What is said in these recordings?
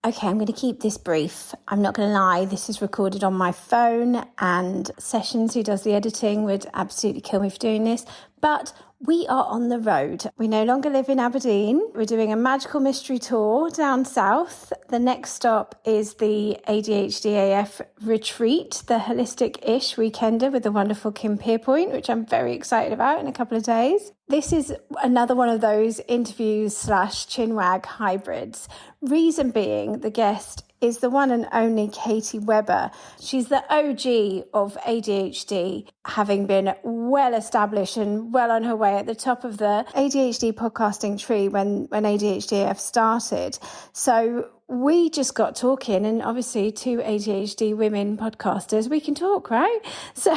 Okay, I'm going to keep this brief. I'm not going to lie, this is recorded on my phone, and Sessions, who does the editing, would absolutely kill me for doing this. But we are on the road. We no longer live in Aberdeen. We're doing a magical mystery tour down south. The next stop is the ADHD AF retreat, the holistic-ish weekender with the wonderful Kim Pierpoint, which I'm very excited about in a couple of days. This is another one of those interviews / chinwag hybrids. Reason being, the guest is the one and only Katy Weber. She's the OG of ADHD, having been well established and well on her way at the top of the ADHD podcasting tree when ADHDF started. So we just got talking, and obviously two ADHD women podcasters, we can talk, right? So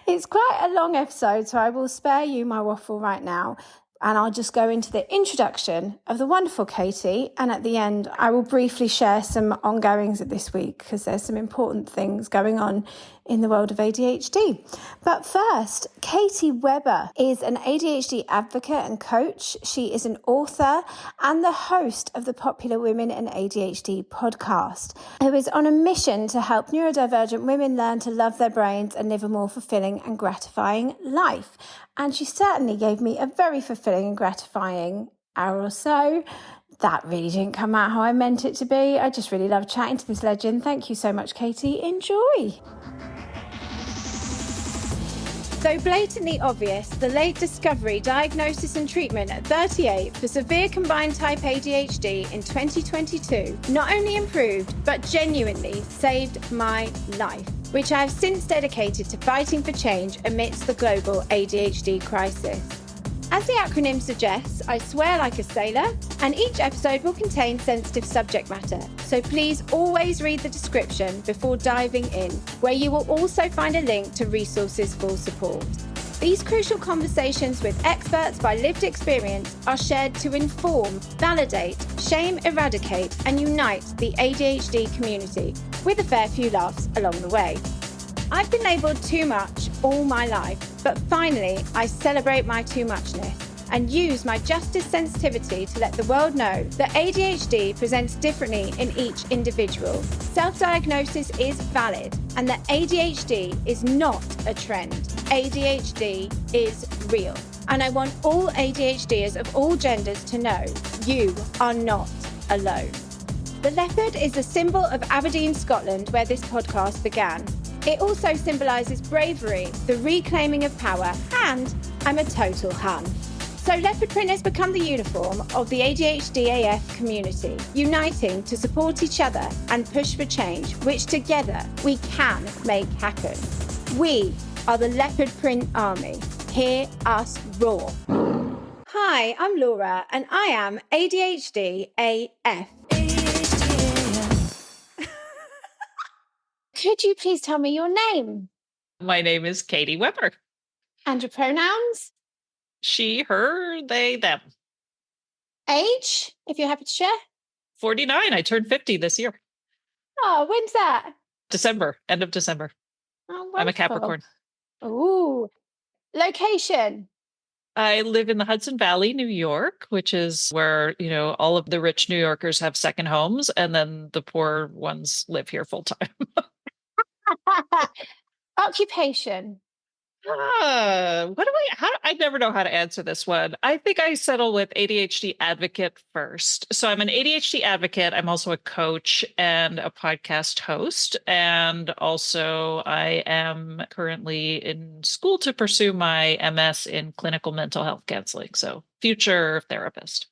it's quite a long episode, so I will spare you my waffle right now. And I'll just go into the introduction of the wonderful Katy. And at the end, I will briefly share some ongoings of this week because there's some important things going on in the world of ADHD. But first, Katy Weber is an ADHD advocate and coach. She is an author and the host of the popular Women and ADHD podcast, who is on a mission to help neurodivergent women learn to love their brains and live a more fulfilling and gratifying life. And she certainly gave me a very fulfilling and gratifying hour or so. That really didn't come out how I meant it to be. I just really love chatting to this legend. Thank you so much, Katy. Enjoy. Though blatantly obvious, the late discovery, diagnosis and treatment at 38 for severe combined type ADHD in 2022 not only improved, but genuinely saved my life, which I have since dedicated to fighting for change amidst the global ADHD crisis. As the acronym suggests, I swear like a sailor, and each episode will contain sensitive subject matter, so please always read the description before diving in, where you will also find a link to resources for support. These crucial conversations with experts by lived experience are shared to inform, validate, shame eradicate, and unite the ADHD community, with a fair few laughs along the way. I've been labelled too much all my life, but finally I celebrate my too muchness and use my justice sensitivity to let the world know that ADHD presents differently in each individual. Self-diagnosis is valid, and that ADHD is not a trend. ADHD is real. And I want all ADHDers of all genders to know you are not alone. The leopard is a symbol of Aberdeen, Scotland, where this podcast began. It also symbolises bravery, the reclaiming of power, and I'm a total hun. So leopard print has become the uniform of the ADHD AF community, uniting to support each other and push for change, which together we can make happen. We are the leopard print army. Hear us roar. Hi, I'm Laura, and I am ADHD AF. Could you please tell me your name? My name is Katy Weber. And your pronouns? She, her, they, them. Age, if you're happy to share? 49. I turned 50 this year. Oh, when's that? December, end of December. Oh, I'm a Capricorn. Ooh. Location? I live in the Hudson Valley, New York, which is where, all of the rich New Yorkers have second homes, and then the poor ones live here full time. Occupation? I never know how to answer this one. I think I settle with ADHD advocate first. So I'm an ADHD advocate. I'm also a coach and a podcast host. And also I am currently in school to pursue my MS in clinical mental health counseling. So future therapist.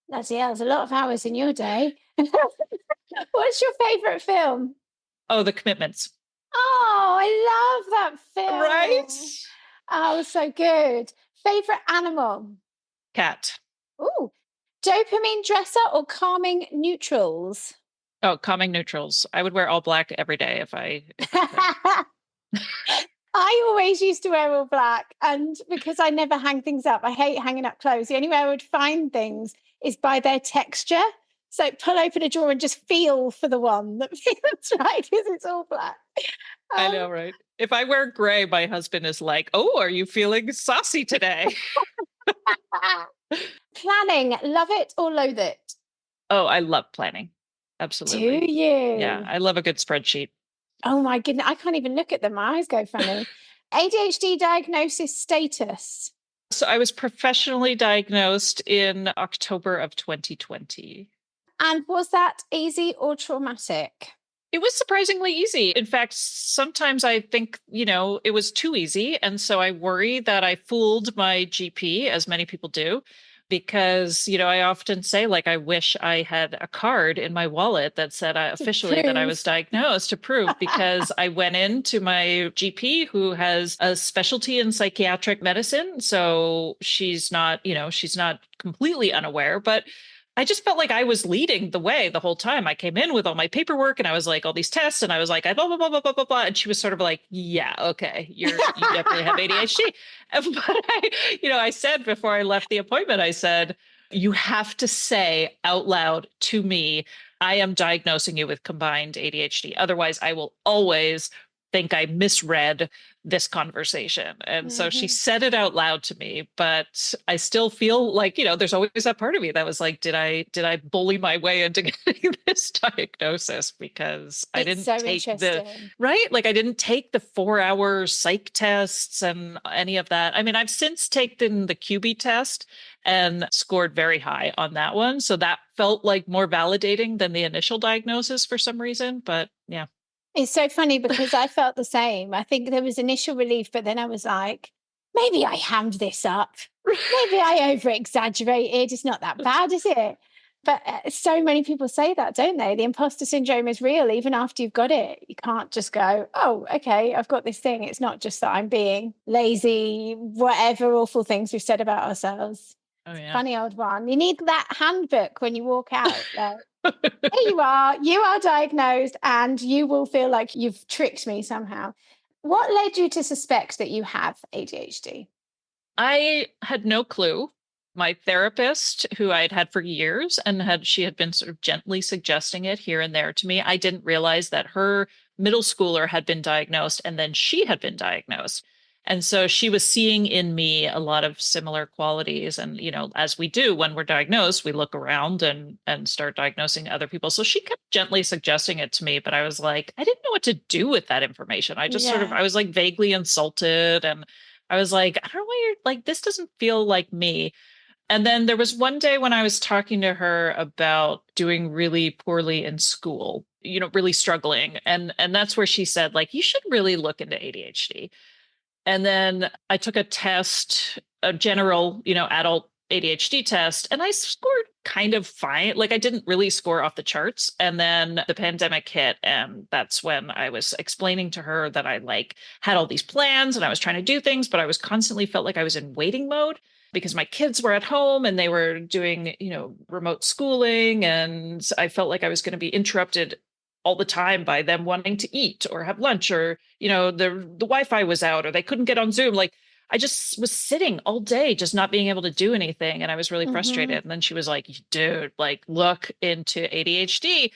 There's a lot of hours in your day. What's your favorite film? Oh, The Commitments. Oh, I love that film. Right? Oh, so good. Favorite animal? Cat. Ooh. Dopamine dresser or calming neutrals? Oh, calming neutrals. I would wear all black every day if I I always used to wear all black, and because I never hang things up, I hate hanging up clothes. The only way I would find things is by their texture. So pull open a drawer and just feel for the one that feels right because it's all black. I know, right? If I wear gray, my husband is like, "Oh, are you feeling saucy today?" Planning, love it or loathe it? Oh, I love planning. Do Absolutely. Yeah, you? I love a good spreadsheet. Oh my goodness, I can't even look at them. My eyes go funny. ADHD diagnosis status. So I was professionally diagnosed in October of 2020. And was that easy or traumatic? It was surprisingly easy. In fact, sometimes I think, it was too easy. And so I worry that I fooled my GP, as many people do, because, I often say, like, I wish I had a card in my wallet that said To officially that I was prove. diagnosed to prove, because I went into my GP who has a specialty in psychiatric medicine. So she's not completely unaware, but I just felt like I was leading the way the whole time. I came in with all my paperwork and I was like, all these tests, and I was like, I blah, blah, blah, blah, blah, blah, blah. And she was sort of like, yeah, okay, you definitely have ADHD. But I said before I left the appointment, I said, you have to say out loud to me, I am diagnosing you with combined ADHD. Otherwise, I will always think I misread this conversation. And so she Mhm. said it out loud to me, but I still feel like, there's always that part of me that was like, did I bully my way into getting this diagnosis? Because I It's didn't so take the interesting. right, like I didn't take the 4-hour psych tests and any of that. I mean, I've since taken the QB test and scored very high on that one. So that felt like more validating than the initial diagnosis for some reason. But yeah. It's so funny because I felt the same. I think there was initial relief, but then I was like, maybe I hammed this up. Maybe I over exaggerated. It's not that bad, is it? But so many people say that, don't they? The imposter syndrome is real even after you've got it. You can't just go, oh, okay, I've got this thing. It's not just that I'm being lazy, whatever awful things we've said about ourselves. Oh yeah. Funny old one. You need that handbook when you walk out. Like, here you are diagnosed, and you will feel like you've tricked me somehow. What led you to suspect that you have ADHD? I had no clue. My therapist, who I'd had for years, and she had been sort of gently suggesting it here and there to me. I didn't realize that her middle schooler had been diagnosed and then she had been diagnosed. And so she was seeing in me a lot of similar qualities. And, as we do when we're diagnosed, we look around and start diagnosing other people. So she kept gently suggesting it to me, but I was like, I didn't know what to do with that information. I just Yeah. I was like vaguely insulted, and I was like, I don't know why you're like, this doesn't feel like me. And then there was one day when I was talking to her about doing really poorly in school, really struggling. And that's where she said, like, you should really look into ADHD. And then I took a test, a general, adult ADHD test, and I scored kind of fine. Like I didn't really score off the charts. And then the pandemic hit, and that's when I was explaining to her that I like had all these plans and I was trying to do things, but I was constantly felt like I was in waiting mode because my kids were at home and they were doing, remote schooling, and I felt like I was going to be interrupted all the time by them wanting to eat or have lunch, or the Wi-Fi was out or they couldn't get on Zoom. Like I just was sitting all day just not being able to do anything, and I was really Hmm. frustrated. And then she was like, dude, like look into ADHD.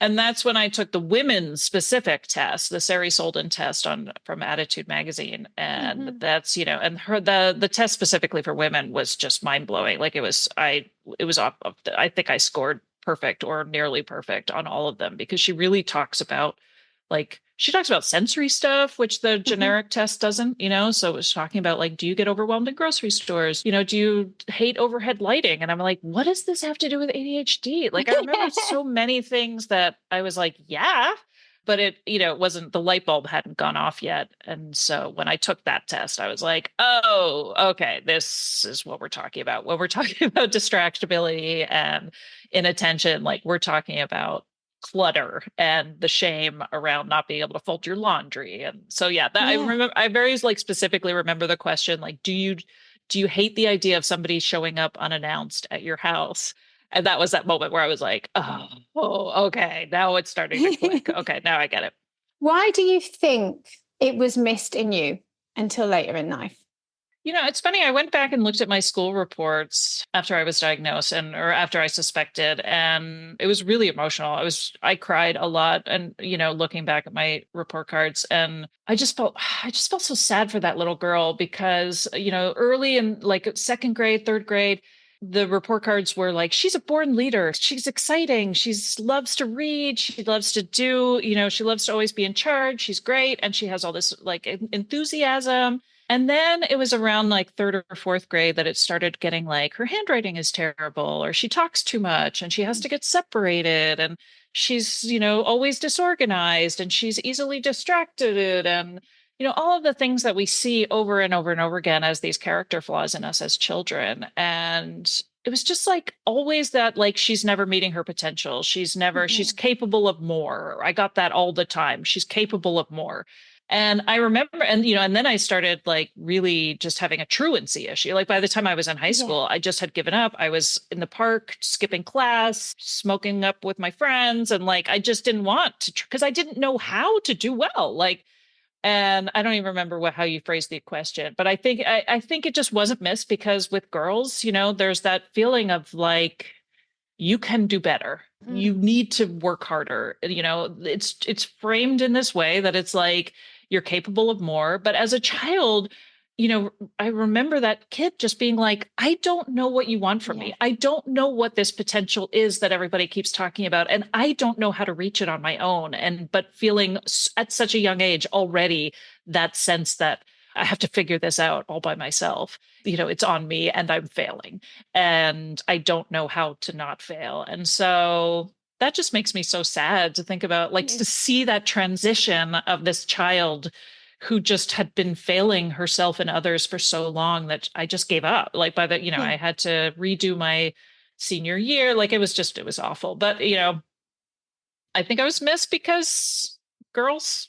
And that's when I took the women's specific test, the Sari Solden test on from Attitude magazine. And Hmm. that's, and her the test specifically for women was just mind-blowing. Like it was I think I scored perfect or nearly perfect on all of them, because she talks about sensory stuff, which the Hmm. generic test doesn't, so it was talking about like, do you get overwhelmed in grocery stores, do you hate overhead lighting? And I'm like, what does this have to do with ADHD? Like I remember so many things that I was like, yeah, but it wasn't, the light bulb hadn't gone off yet. And so when I took that test, I was like, oh, okay, this is what we're talking about when we're talking about distractibility and inattention. Like we're talking about clutter and the shame around not being able to fold your laundry. And so yeah, that I Yeah. remember, I very like specifically remember the question, like, do you hate the idea of somebody showing up unannounced at your house? And that was that moment where I was like, oh, okay, now it's starting to click. Okay, now I get it. Why do you think it was missed in you until later in life? It's funny. I went back and looked at my school reports after I was diagnosed or after I suspected, and it was really emotional. I cried a lot, and, looking back at my report cards, and I just felt so sad for that little girl because, early in like second grade, third grade, the report cards were like, she's a born leader. She's exciting. She's loves to read. She loves to do, she loves to always be in charge. She's great. And she has all this like enthusiasm. And then it was around like third or fourth grade that it started getting like her handwriting is terrible, or she talks too much and she has to get separated. And she's, always disorganized and she's easily distracted. And all of the things that we see over and over and over again as these character flaws in us as children. And it was just like always that, like, she's never meeting her potential. She's capable of more. I got that all the time. She's capable of more. And I remember, and then I started like really just having a truancy issue. Like by the time I was in high school, I just had given up. I was in the park, skipping class, smoking up with my friends. And like, I just didn't want to, because I didn't know how to do well. Like, and I don't even remember how you phrased the question, but I think it just wasn't missed because with girls, there's that feeling of like, you can do better. You need to work harder. It's framed in this way that it's like you're capable of more. But as a child, I remember that kid just being like, I don't know what you want from me. I don't know what this potential is that everybody keeps talking about. And I don't know how to reach it on my own. But feeling at such a young age already that sense that I have to figure this out all by myself. It's on me and I'm failing and I don't know how to not fail. And so that just makes me so sad to think about, like, to see that transition of this child who just had been failing herself and others for so long that I just gave up. Like by the, I had to redo my senior year. Like it was awful. But, I think I was missed because girls,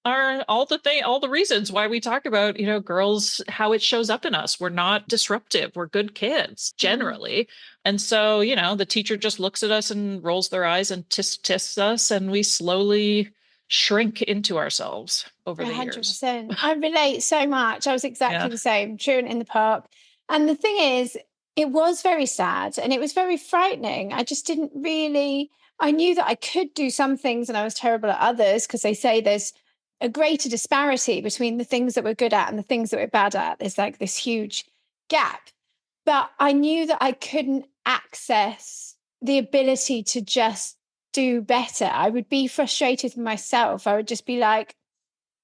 are all the reasons why we talk about, girls, how it shows up in us. We're not disruptive. We're good kids generally. And so, the teacher just looks at us and rolls their eyes and tis us, and we slowly shrink into ourselves over the years. 100%. I relate so much. I was exactly the same, truant in the park. And the thing is, it was very sad and it was very frightening. I just didn't really, I knew that I could do some things and I was terrible at others, because they say there's a greater disparity between the things that we're good at and the things that we're bad at. There's like this huge gap. But I knew that I couldn't access the ability to just do better. I would be frustrated with myself. I would just be like,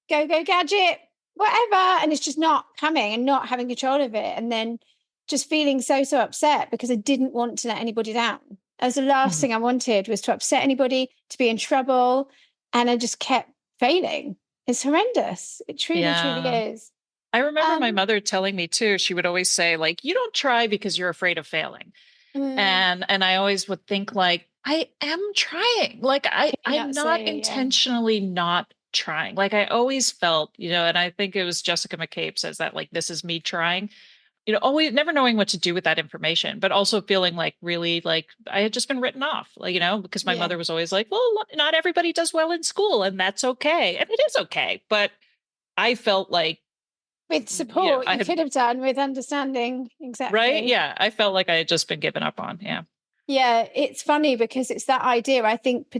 go gadget, whatever. And it's just not coming and not having control of it. And then just feeling so upset because I didn't want to let anybody down. As the last thing I wanted was to upset anybody, to be in trouble. And I just kept failing. It's horrendous. It truly is. I remember my mother telling me too, she would always say, like, you don't try because you're afraid of failing. And I always would think like, I am trying. Like I'm not intentionally not trying. Like I always felt, and I think it was Jessica McCabe says that, like, this is me trying, always never knowing what to do with that information, but also feeling like really like I had just been written off, like, because my mother was always like, well, not everybody does well in school and that's okay. And it is okay. But I felt like with support, you could have done with understanding. Exactly. Right. Yeah. I felt like I had just been given up on. Yeah. Yeah. It's funny because it's that idea, I think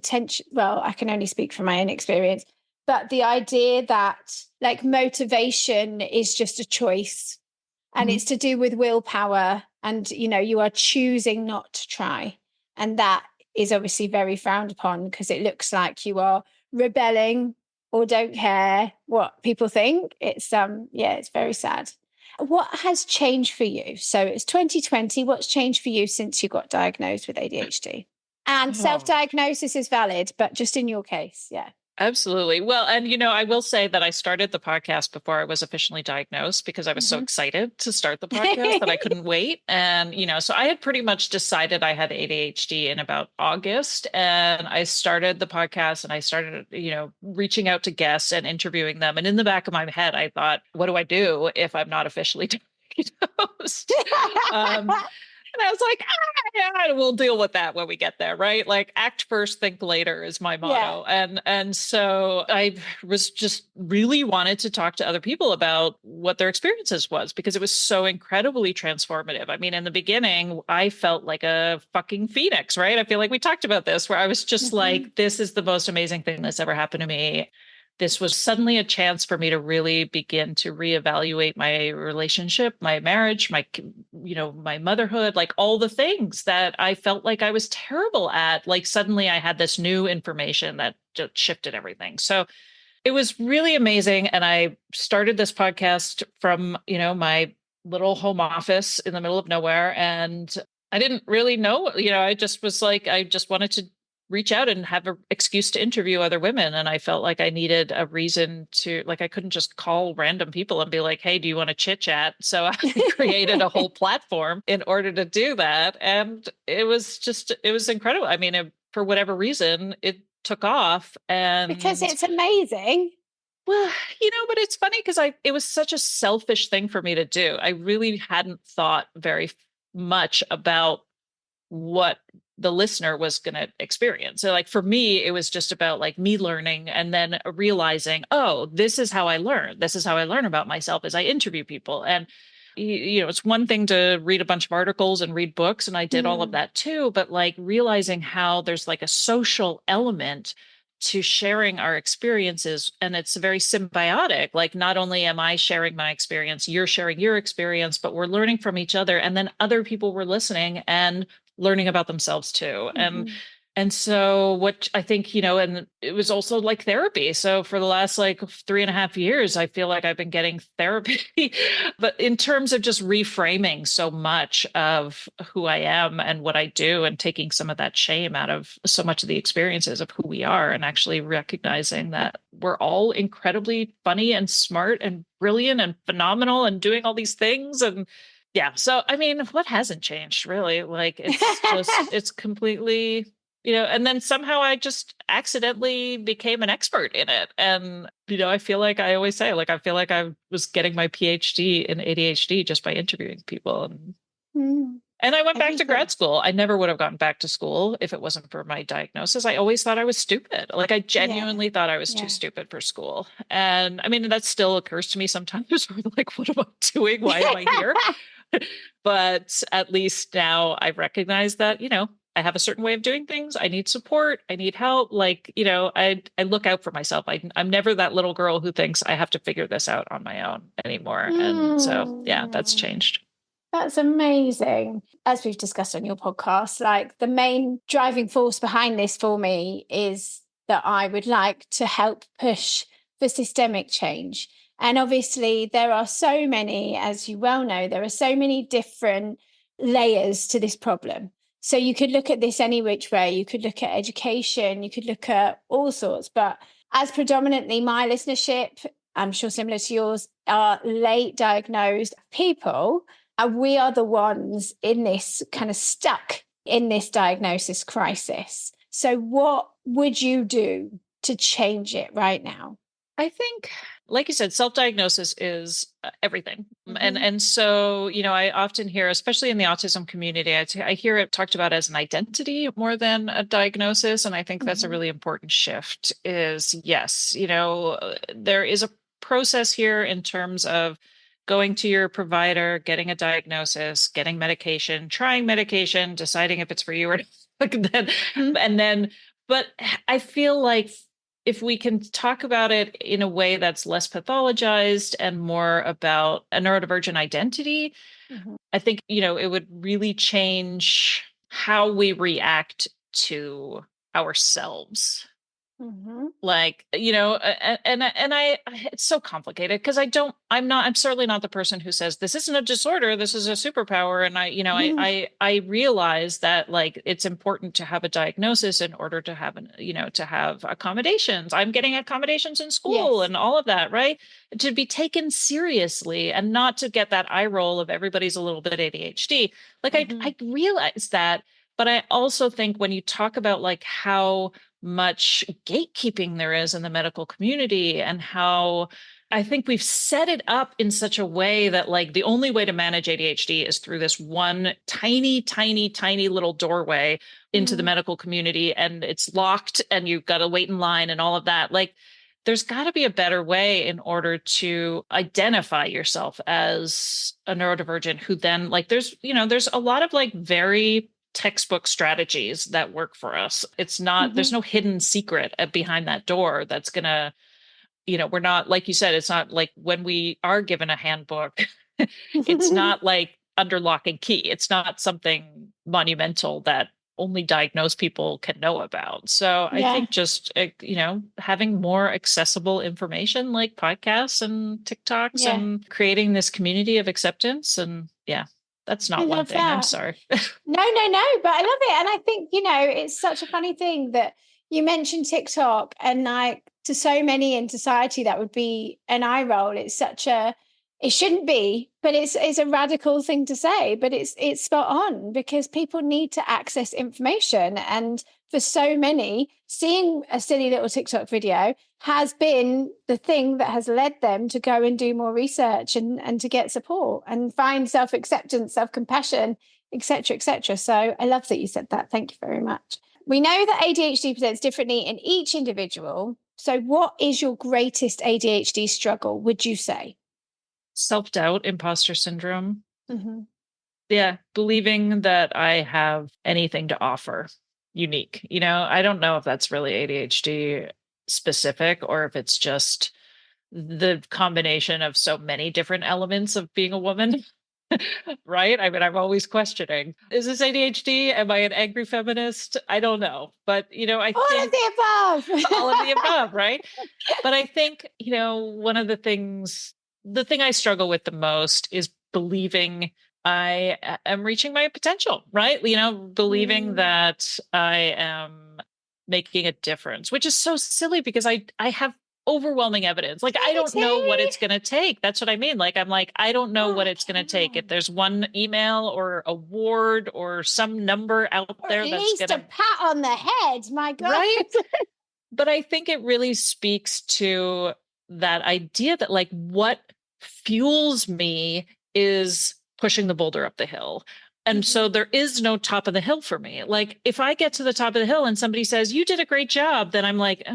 well, I can only speak from my own experience, but the idea that like motivation is just a choice and it's to do with willpower and, you are choosing not to try. And that is obviously very frowned upon because it looks like you are rebelling or don't care what people think. It's it's very sad. What has changed for you? So it's 2020. What's changed for you since you got diagnosed with ADHD? And self-diagnosis is valid, but just in your case, yeah. Absolutely. Well, and I will say that I started the podcast before I was officially diagnosed because I was so excited to start the podcast that I couldn't wait. And, so I had pretty much decided I had ADHD in about August, and I started the podcast and I started, reaching out to guests and interviewing them. And in the back of my head, I thought, what do I do if I'm not officially diagnosed? And I was like, yeah, we'll deal with that when we get there, right? Like act first, think later is my motto. Yeah. And so I was just really wanted to talk to other people about what their experiences was because it was so incredibly transformative. I mean, in the beginning, I felt like a fucking phoenix, right? I feel like we talked about this where I was just like, this is the most amazing thing that's ever happened to me. this was suddenly a chance for me to really begin to reevaluate my relationship, my marriage, my motherhood, like all the things that I felt like I was terrible at. Like suddenly I had this new information that just shifted everything. So it was really amazing. And I started this podcast from, my little home office in the middle of nowhere. And I didn't really know, I just was like, I just wanted to reach out and have an excuse to interview other women. And I felt like I needed a reason to, like, I couldn't just call random people and be like, hey, do you want to chit chat? So I created a whole platform in order to do that. And it was incredible. I mean, for whatever reason, it took off. And because it's amazing. well, but it's funny because it was such a selfish thing for me to do. I really hadn't thought very much about what the listener was going to experience. So like for me, it was just about like me learning and then realizing, oh, this is how I learn. This is how I learn about myself as I interview people. And it's one thing to read a bunch of articles and read books, and I did all of that too, but like realizing how there's like a social element to sharing our experiences, and it's very symbiotic. Like not only am I sharing my experience, you're sharing your experience, but we're learning from each other, and then other people were listening and learning about themselves too. And so what I think, and it was also like therapy. So for the last like 3.5 years, I feel like I've been getting therapy, but in terms of just reframing so much of who I am and what I do, and taking some of that shame out of so much of the experiences of who we are, and actually recognizing that we're all incredibly funny and smart and brilliant and phenomenal and doing all these things. And yeah, so I mean, what hasn't changed really? Like it's completely, and then somehow I just accidentally became an expert in it. And, I feel like I always say, like, I feel like I was getting my PhD in ADHD just by interviewing people. And I went back to grad school. I never would have gone back to school if it wasn't for my diagnosis. I always thought I was stupid. Like I genuinely thought I was too stupid for school. And I mean, that still occurs to me sometimes. Like, what am I doing? Why am I here? But at least now I recognize that, I have a certain way of doing things. I need support. I need help. Like, I look out for myself. I'm never that little girl who thinks I have to figure this out on my own anymore. And so, yeah, that's changed. That's amazing. As we've discussed on your podcast, like the main driving force behind this for me is that I would like to help push for systemic change. And obviously there are so many, as you well know, there are so many different layers to this problem. So you could look at this any which way. You could look at education, you could look at all sorts. But as predominantly my listenership, I'm sure similar to yours, are late diagnosed people, and we are the ones in this kind of stuck in this diagnosis crisis. So what would you do to change it right now? I think, like you said, self-diagnosis is everything. And so, I often hear, especially in the autism community, I hear it talked about as an identity more than a diagnosis. And I think that's a really important shift is, yes, there is a process here in terms of going to your provider, getting a diagnosis, getting medication, trying medication, deciding if it's for you or not. But I feel like if we can talk about it in a way that's less pathologized and more about a neurodivergent identity, I think, it would really change how we react to ourselves. Like, it's so complicated because I'm certainly not the person who says this isn't a disorder, this is a superpower. And I realize that like, it's important to have a diagnosis in order to have to have accommodations. I'm getting accommodations in school and all of that, right? To be taken seriously and not to get that eye roll of everybody's a little bit ADHD. Like I realize that, but I also think when you talk about like how much gatekeeping there is in the medical community and how I think we've set it up in such a way that like the only way to manage ADHD is through this one tiny, tiny, tiny little doorway into the medical community, and it's locked and you've got to wait in line and all of that. Like there's got to be a better way in order to identify yourself as a neurodivergent who then like there's a lot of like very textbook strategies that work for us. It's not, there's no hidden secret behind that door that's going to we're not, like you said, it's not like when we are given a handbook, it's not like under lock and key. It's not something monumental that only diagnosed people can know about. So I Yeah. think just, having more accessible information like podcasts and TikToks Yeah. and creating this community of acceptance. And yeah, that's I not one love thing. I'm that. sorry. No, but I love it. And I think, it's such a funny thing that you mentioned TikTok, and like to so many in society, that would be an eye roll. It shouldn't be, but it's a radical thing to say, but it's spot on, because people need to access information. And for so many, seeing a silly little TikTok video has been the thing that has led them to go and do more research and to get support and find self-acceptance, self-compassion, etc., etc. So I love that you said that. Thank you very much. We know that ADHD presents differently in each individual. So what is your greatest ADHD struggle, would you say? Self-doubt, imposter syndrome. Mm-hmm. Yeah, believing that I have anything to offer unique. I don't know if that's really ADHD specific or if it's just the combination of so many different elements of being a woman. Right? I mean, I'm always questioning, is this ADHD? Am I an angry feminist? I don't know. But, I All of think the above. all of the above, right? But I think, one of the thing I struggle with the most is believing I am reaching my potential, right? Believing that I am making a difference, which is so silly because I have overwhelming evidence. Like, I don't know what it's going to take. That's what I mean. Like, I'm like, I don't know what it's going to take. If there's one email or award or some number out there at that's least going a pat on the head, my God. right. But I think it really speaks to that idea that like what fuels me is pushing the boulder up the hill. And so there is no top of the hill for me. Like if I get to the top of the hill and somebody says, you did a great job, then I'm like,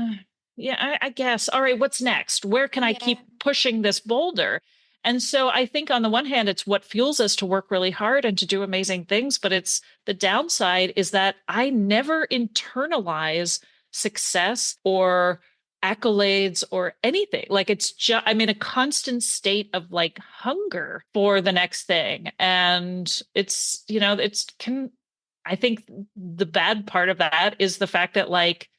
yeah, I guess. All right, what's next? Where can I keep pushing this boulder? And so I think on the one hand, it's what fuels us to work really hard and to do amazing things. But it's the downside is that I never internalize success or accolades or anything. Like it's just, I'm in a constant state of like hunger for the next thing. And I think the bad part of that is the fact that like,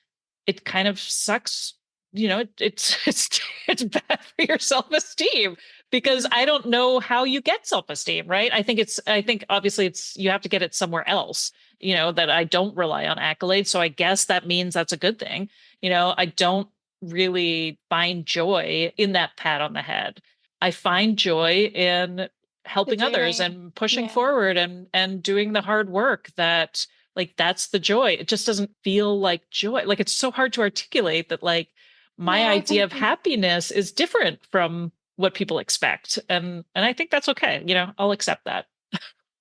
it kind of sucks, it's bad for your self-esteem because I don't know how you get self-esteem, right? I think obviously you have to get it somewhere else, that I don't rely on accolades. So I guess that means that's a good thing. I don't really find joy in that pat on the head. I find joy in helping others and pushing forward and doing the hard work that like that's the joy. It just doesn't feel like joy. Like it's so hard to articulate that like my idea of happiness is different from what people expect. And I think that's okay. I'll accept that.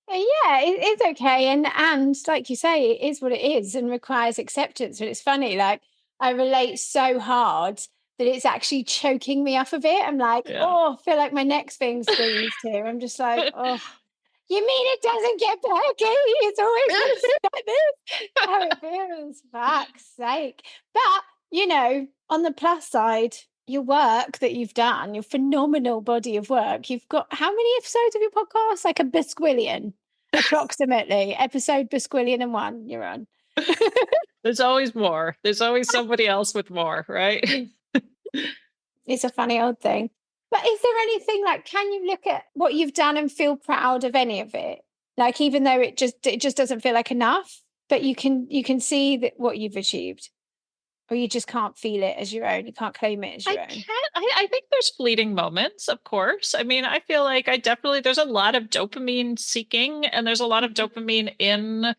Yeah, it's okay. And like you say, it is what it is and requires acceptance. But it's funny, like I relate so hard that it's actually choking me up a bit. I'm like, oh, I feel like my neck's being squeezed here. I'm just like, oh, you mean it doesn't get better, Katy? It's always going to be like this. How it feels, fuck's sake. But, on the plus side, your work that you've done, your phenomenal body of work, you've got how many episodes of your podcast? Like a bisquillion, approximately. Episode bisquillion and one you're on. There's always more. There's always somebody else with more, right? It's a funny old thing. But is there anything like, can you look at what you've done and feel proud of any of it? Like, even though it just doesn't feel like enough, but you can see that what you've achieved, or you just can't feel it as your own. You can't claim it as your own. I think there's fleeting moments, of course. I mean, I feel like there's a lot of dopamine seeking and there's a lot of dopamine in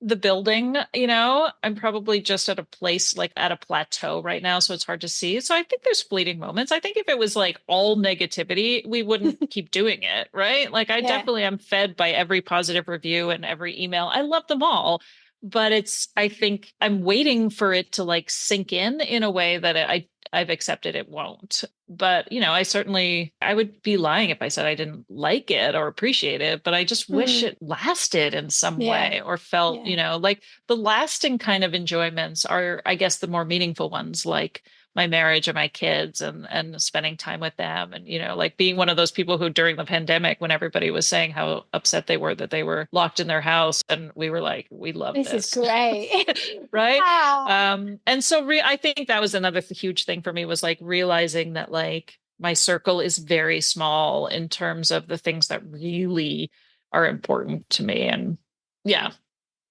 the building, I'm probably just at a place like at a plateau right now. So it's hard to see. So I think there's fleeting moments. I think if it was like all negativity, we wouldn't keep doing it. Right. Like I definitely am fed by every positive review and every email. I love them all. But I think I'm waiting for it to like sink in a way that I've accepted it won't. But, I would be lying if I said I didn't like it or appreciate it, but I just wish Mm. it lasted in some Yeah. way or felt, Yeah. like the lasting kind of enjoyments are, I guess, the more meaningful ones, like my marriage and my kids and spending time with them. And, like being one of those people who during the pandemic, when everybody was saying how upset they were that they were locked in their house, and we were like, we love This is this. great. Right. Ah. And so I think that was another huge thing for me, was like realizing that like my circle is very small in terms of the things that really are important to me. And yeah.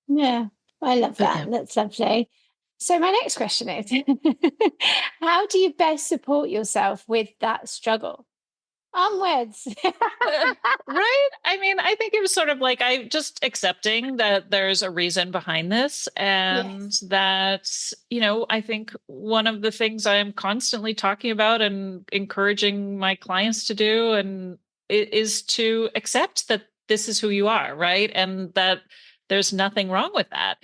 Yeah, I love But that. yeah. That's lovely. So my next question is, how do you best support yourself with that struggle? Onwards. Right. I mean, I think it was sort of like I just accepting that there's a reason behind this, and Yes. that, I think one of the things I'm constantly talking about and encouraging my clients to do and is to accept that this is who you are, right? And that there's nothing wrong with that.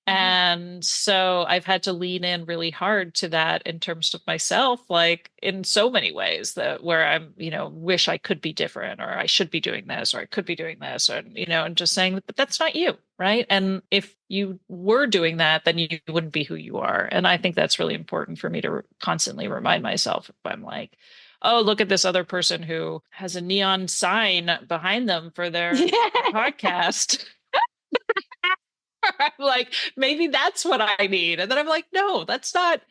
Mhm. And so I've had to lean in really hard to that in terms of myself, like in so many ways, that where I'm, wish I could be different, or I should be doing this, or I could be doing this, or, and just saying, but that's not you. Right. And if you were doing that, then you wouldn't be who you are. And I think that's really important for me to constantly remind myself if I'm like, oh, look at this other person who has a neon sign behind them for their Yeah. podcast. I'm like, maybe that's what I need. And then I'm like, no, that's not,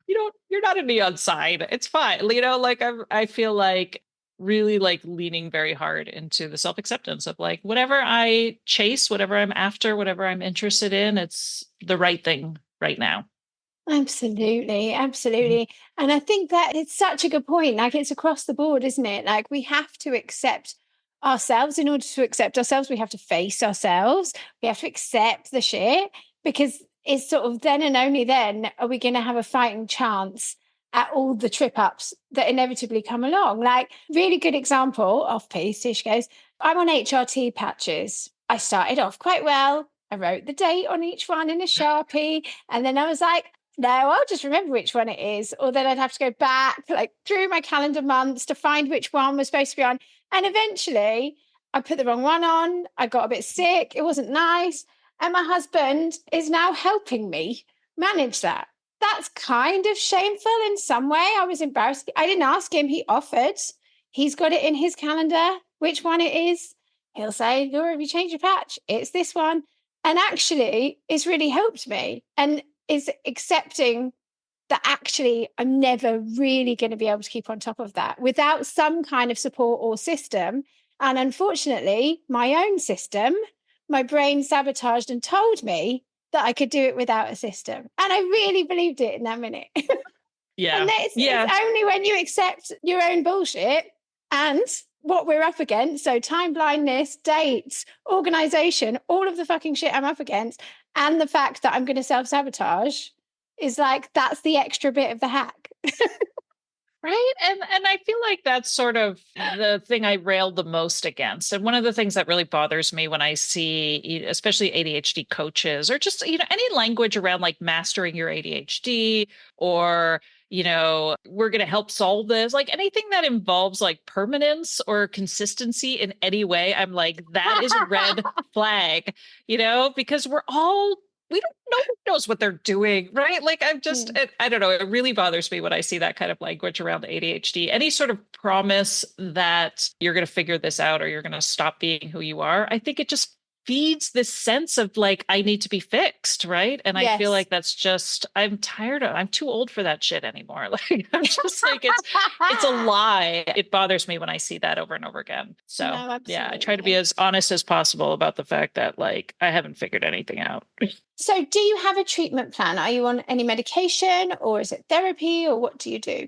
you're not a neon sign. It's fine. Like I feel like really like leaning very hard into the self-acceptance of like, whatever I chase, whatever I'm after, whatever I'm interested in, it's the right thing right now. Absolutely, Mhm. absolutely. And I think that it's such a good point. Like it's across the board, isn't it? Like we have to accept ourselves. In order to accept ourselves, we have to face ourselves. We have to accept the shit, because it's sort of then and only then are we going to have a fighting chance at all the trip ups that inevitably come along. Like, really good example, off piece, here she goes. I'm on HRT patches. I started off quite well. I wrote the date on each one in a Sharpie. And then I was like, no, I'll just remember which one it is. Or then I'd have to go back like through my calendar months to find which one was supposed to be on. And eventually I put the wrong one on. I got a bit sick. It wasn't nice. And my husband is now helping me manage that. That's kind of shameful in some way. I was embarrassed. I didn't ask him. He offered. He's got it in his calendar, which one it is. He'll say, Laura, have you changed your patch? It's this one. And actually, it's really helped me. And is accepting that actually I'm never really going to be able to keep on top of that without some kind of support or system. And unfortunately, my own system, my brain sabotaged and told me that I could do it without a system. And I really believed it in that minute. And Yeah. it's Yeah. only when you accept your own bullshit and what we're up against. So time blindness, dates, organization, all of the fucking shit I'm up against, and the fact that I'm going to self-sabotage is like, that's the extra bit of the hack. Right. And I feel like that's sort of the thing I railed the most against. And one of the things that really bothers me when I see, especially ADHD coaches, or just, any language around like mastering your ADHD, or, we're going to help solve this, like anything that involves like permanence or consistency in any way, I'm like, that is a red flag, because we don't know who knows what they're doing, right? Like Mm. I don't know. It really bothers me when I see that kind of language around ADHD. Any sort of promise that you're going to figure this out or you're going to stop being who you are, I think it just feeds this sense of like, I need to be fixed, right? And I feel Yes. like I'm tired of, I'm too old for that shit anymore. Like I'm just like, it's a lie. It bothers me when I see that over and over again. So No, yeah, I try to be absolutely. as honest as possible about the fact that like I haven't figured anything out. So, do you have a treatment plan? Are you on any medication, or is it therapy, or what do you do?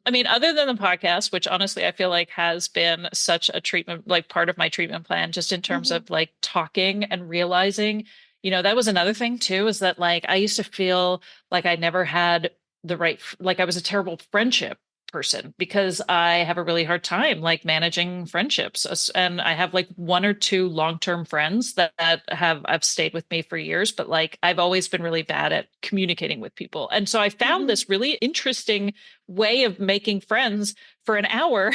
I mean, other than the podcast, which honestly I feel like has been such a treatment, like part of my treatment plan, just in terms Mhm. of like talking and realizing, that was another thing too, is that like I used to feel like I never had the right, like I was a terrible friendship person because I have a really hard time like managing friendships. And I have like one or two long-term friends that have I've stayed with me for years, but like I've always been really bad at communicating with people. And so I found this really interesting way of making friends for an hour.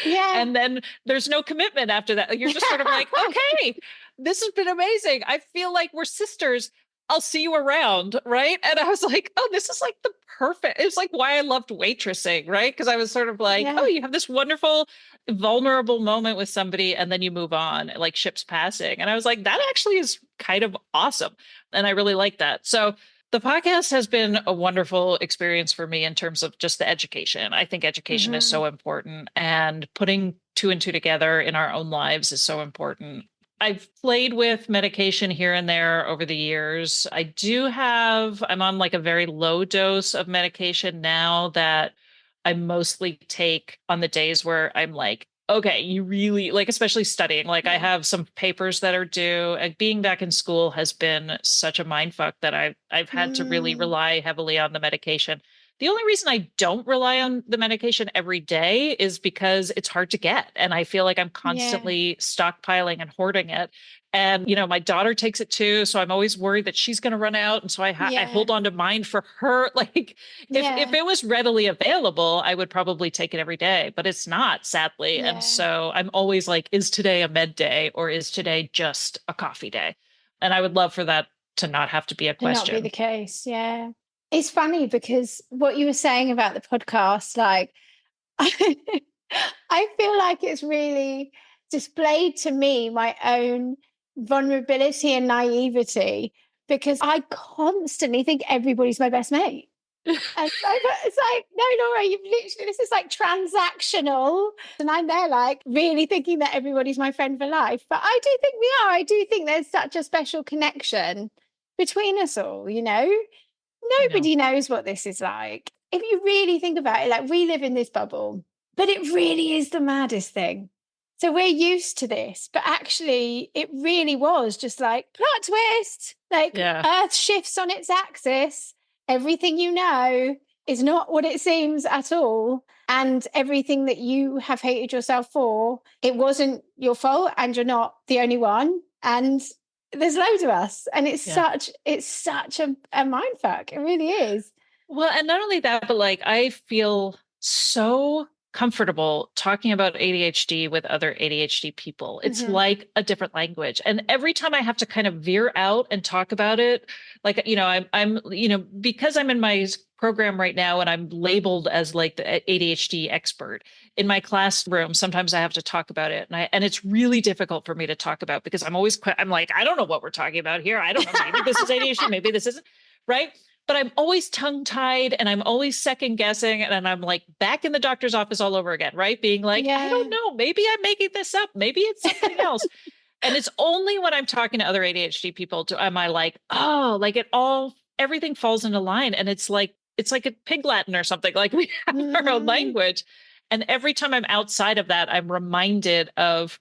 Yeah. And then there's no commitment after that. You're just sort of like, okay, this has been amazing. I feel like we're sisters. I'll see you around. Right. And I was like, oh, this is like the perfect. It's like why I loved waitressing. Right. Because I was sort of like, oh, Yeah. you have this wonderful, vulnerable moment with somebody and then you move on, like ships passing. And I was like, that actually is kind of awesome. And I really like that. So the podcast has been a wonderful experience for me in terms of just the education. I think education is so important, and putting two and two together in our own lives is so important. I've played with medication here and there over the years. I'm on like a very low dose of medication now that I mostly take on the days where I'm like, okay, you really like, especially studying. Like I have some papers that are due, and being back in school has been such a mind fuck that I've had to really rely heavily on the medication. The only reason I don't rely on the medication every day is because it's hard to get. And I feel like I'm Yeah. constantly stockpiling and hoarding it. And, my daughter takes it too. So I'm always worried that she's going to run out. And so I Yeah. hold on to mine for her. Like if Yeah. it was readily available, I would probably take it every day, but it's not, sadly. And Yeah. so I'm always like, is today a med day or is today just a coffee day? And I would love for that to not have to be a To not be the question. case. Yeah. It's funny because what you were saying about the podcast, like, I feel like it's really displayed to me my own vulnerability and naivety because I constantly think everybody's my best mate. And it's like, no, Laura, you've literally, this is like transactional. And I'm there like really thinking that everybody's my friend for life. But I do think we are. I do think there's such a special connection between us all, I know. Nobody knows what this is like. If you really think about it, like we live in this bubble, but it really is the maddest thing. So we're used to this, but actually it really was just like plot twist, like Yeah. Earth shifts on its axis. Everything you know is not what it seems at all. And everything that you have hated yourself for, it wasn't your fault and you're not the only one. And there's loads of us. And it's Yeah. such a mind fuck. It really is. Well, and not only that, but like I feel so comfortable talking about ADHD with other ADHD people. It's like a different language. And every time I have to kind of veer out and talk about it, like, because I'm in my program right now and I'm labeled as like the ADHD expert in my classroom, sometimes I have to talk about it. And it's really difficult for me to talk about because I'm like, I don't know what we're talking about here. I don't know. Maybe this is ADHD. Maybe this isn't. Right. But I'm always tongue tied and I'm always second guessing. And I'm like back in the doctor's office all over again, right? Being like, I don't know, maybe I'm making this up. Maybe it's something else. And it's only when I'm talking to other ADHD people am I like, oh, like everything falls into line. And it's like a pig Latin or something. Like we have our own language. And every time I'm outside of that, I'm reminded of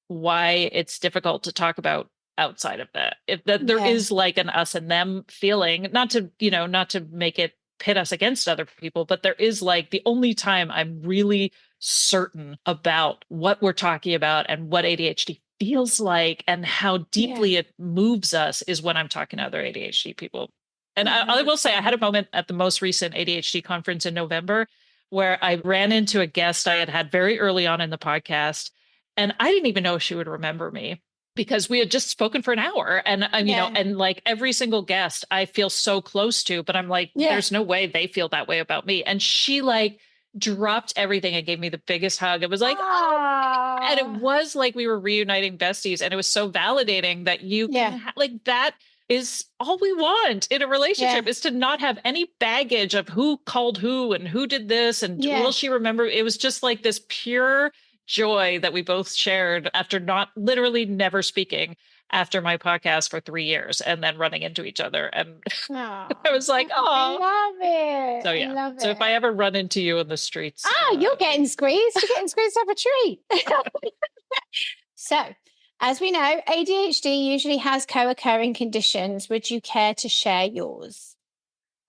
why it's difficult to talk about outside of that. If that there is like an us and them feeling, not to make it pit us against other people, but there is like the only time I'm really certain about what we're talking about and what ADHD feels like and how deeply it moves us is when I'm talking to other ADHD people. And I will say I had a moment at the most recent ADHD conference in November where I ran into a guest I had very early on in the podcast. And I didn't even know if she would remember me because we had just spoken for an hour and and like every single guest I feel so close to, but I'm like, there's no way they feel that way about me. And she like dropped everything and gave me the biggest hug. It was like, oh, and it was like we were reuniting besties. And it was so validating that you can like that is all we want in a relationship is to not have any baggage of who called who and who did this and will she remember. It was just like this pure joy that we both shared after never speaking after my podcast for 3 years and then running into each other. And I was like, oh, I love it. So yeah. I love it. So if I ever run into you in the streets. You're getting squeezed. You're getting squeezed up a tree. So, as we know, ADHD usually has co-occurring conditions. Would you care to share yours?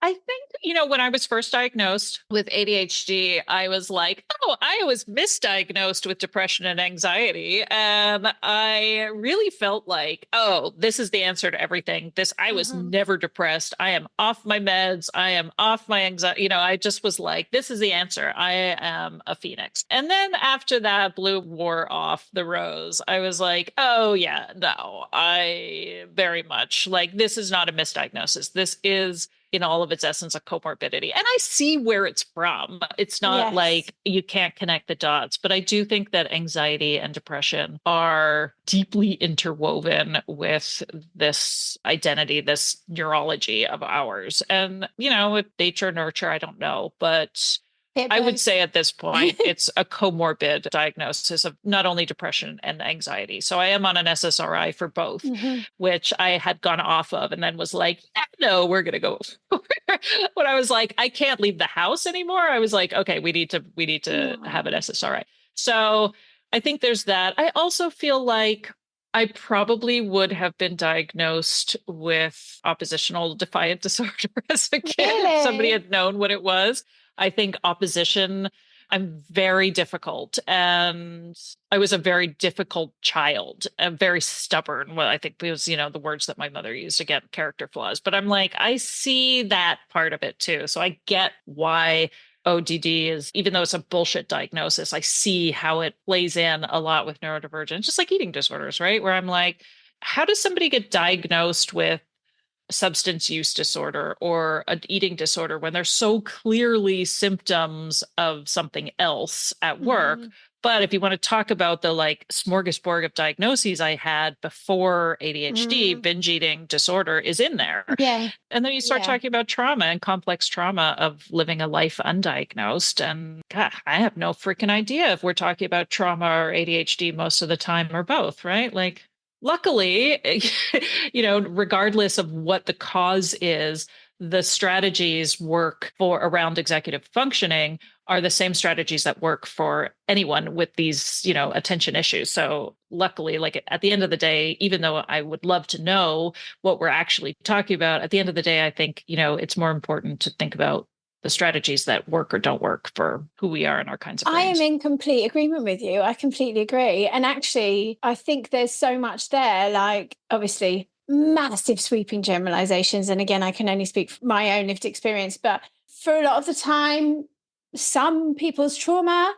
I think, when I was first diagnosed with ADHD, I was like, oh, I was misdiagnosed with depression and anxiety. And I really felt like, oh, this is the answer to everything. I was never depressed. I am off my meds. I am off my anxiety. I just was like, this is the answer. I am a phoenix. And then after that blue wore off the rose, I was like, oh, yeah, no, I very much like this is not a misdiagnosis. This is in all of its essence, a comorbidity. And I see where it's from. It's not like you can't connect the dots, but I do think that anxiety and depression are deeply interwoven with this identity, this neurology of ours. And, with nature, nurture, I don't know, but I would say at this point, it's a comorbid diagnosis of not only depression and anxiety. So I am on an SSRI for both, which I had gone off of and then was like, no, we're going to go. When I was like, I can't leave the house anymore, I was like, okay, we need to have an SSRI. So I think there's that. I also feel like I probably would have been diagnosed with oppositional defiant disorder as a kid if somebody had known what it was. I think opposition, I'm very difficult. And I was a very difficult child, very stubborn. Well, I think it was, the words that my mother used, again, character flaws. But I'm like, I see that part of it too. So I get why ODD is, even though it's a bullshit diagnosis, I see how it plays in a lot with neurodivergence, just like eating disorders, right? Where I'm like, how does somebody get diagnosed with substance use disorder or an eating disorder when they're so clearly symptoms of something else at work? But if you want to talk about the smorgasbord of diagnoses I had before ADHD, binge eating disorder is in there. Yeah. And then you start talking about trauma and complex trauma of living a life undiagnosed. And God, I have no freaking idea if we're talking about trauma or ADHD most of the time or both, right? Like, luckily, regardless of what the cause is, the strategies work for around executive functioning are the same strategies that work for anyone with these, attention issues. So luckily, at the end of the day, even though I would love to know what we're actually talking about, at the end of the day, I think, it's more important to think about the strategies that work or don't work for who we are and our kinds of brains. I am in complete agreement with you. I completely agree. And actually, I think there's so much there, obviously massive sweeping generalizations. And again, I can only speak from my own lived experience, but for a lot of the time, some people's trauma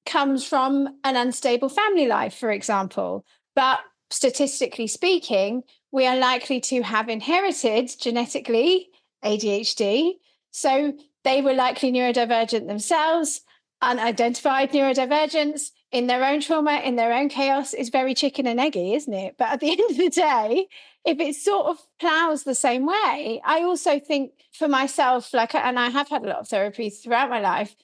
comes from an unstable family life, for example. But statistically speaking, we are likely to have inherited genetically ADHD. So they were likely neurodivergent themselves. Unidentified neurodivergence in their own trauma, in their own chaos is very chicken and eggy, isn't it? But at the end of the day, if it sort of plows the same way, I also think for myself, and I have had a lot of therapy throughout my life,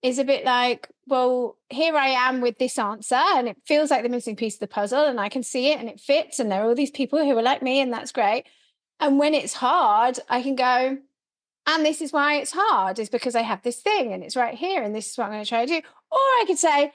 is a bit like, well, here I am with this answer and it feels like the missing piece of the puzzle and I can see it and it fits and there are all these people who are like me and that's great. And when it's hard, I can go, and this is why it's hard, is because I have this thing and it's right here and this is what I'm going to try to do. Or I could say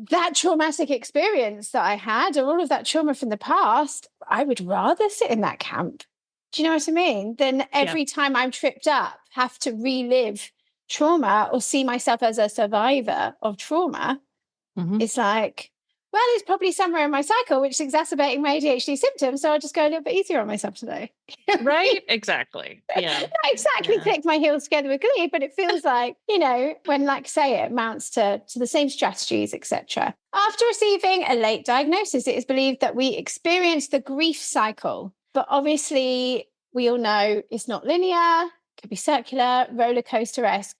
that traumatic experience that I had or all of that trauma from the past, I would rather sit in that camp. Do you know what I mean? Than every time I'm tripped up, have to relive trauma or see myself as a survivor of trauma. It's like, well, it's probably somewhere in my cycle which is exacerbating my ADHD symptoms. So I'll just go a little bit easier on myself today. Right? Exactly. Yeah. Not exactly click my heels together with glee, but it feels like, when it amounts to the same strategies, etc. After receiving a late diagnosis, it is believed that we experience the grief cycle. But obviously, we all know it's not linear, it could be circular, roller coaster-esque.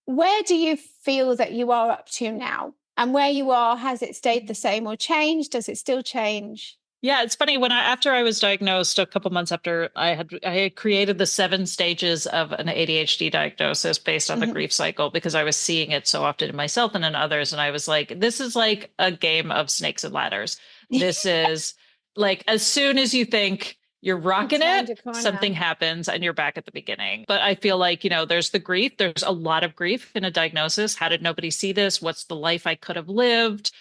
Where do you feel that you are up to now? And where you are, has it stayed the same or changed? Does it still change? Yeah, it's funny after I was diagnosed a couple months after I had created the 7 stages of an ADHD diagnosis based on the grief cycle because I was seeing it so often in myself and in others. And I was like, this is like a game of snakes and ladders. This is like, as soon as you think you're rocking it, something happens and you're back at the beginning. But I feel like, there's the grief. There's a lot of grief in a diagnosis. How did nobody see this? What's the life I could have lived?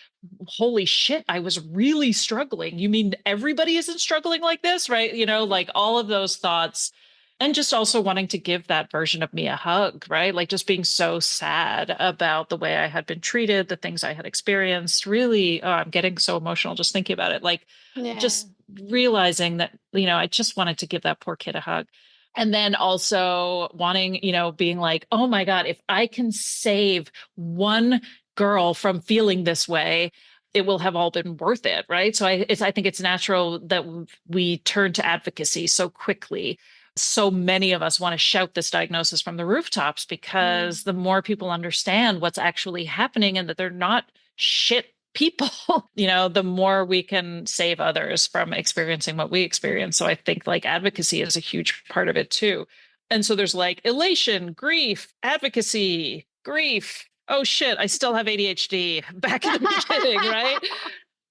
Holy shit, I was really struggling. You mean everybody isn't struggling like this, right? Like all of those thoughts. And just also wanting to give that version of me a hug, right? Like just being so sad about the way I had been treated, the things I had experienced. Really, oh, I'm getting so emotional just thinking about it. Like Yeah. just realizing that, I just wanted to give that poor kid a hug. And then also wanting, being like, oh my God, if I can save one girl from feeling this way, it will have all been worth it, right? So I think it's natural that we turn to advocacy so quickly. So many of us want to shout this diagnosis from the rooftops because the more people understand what's actually happening and that they're not shit people, the more we can save others from experiencing what we experience. So I think like advocacy is a huge part of it too. And so there's like elation, grief, advocacy, grief. Oh shit, I still have ADHD back in the beginning, right?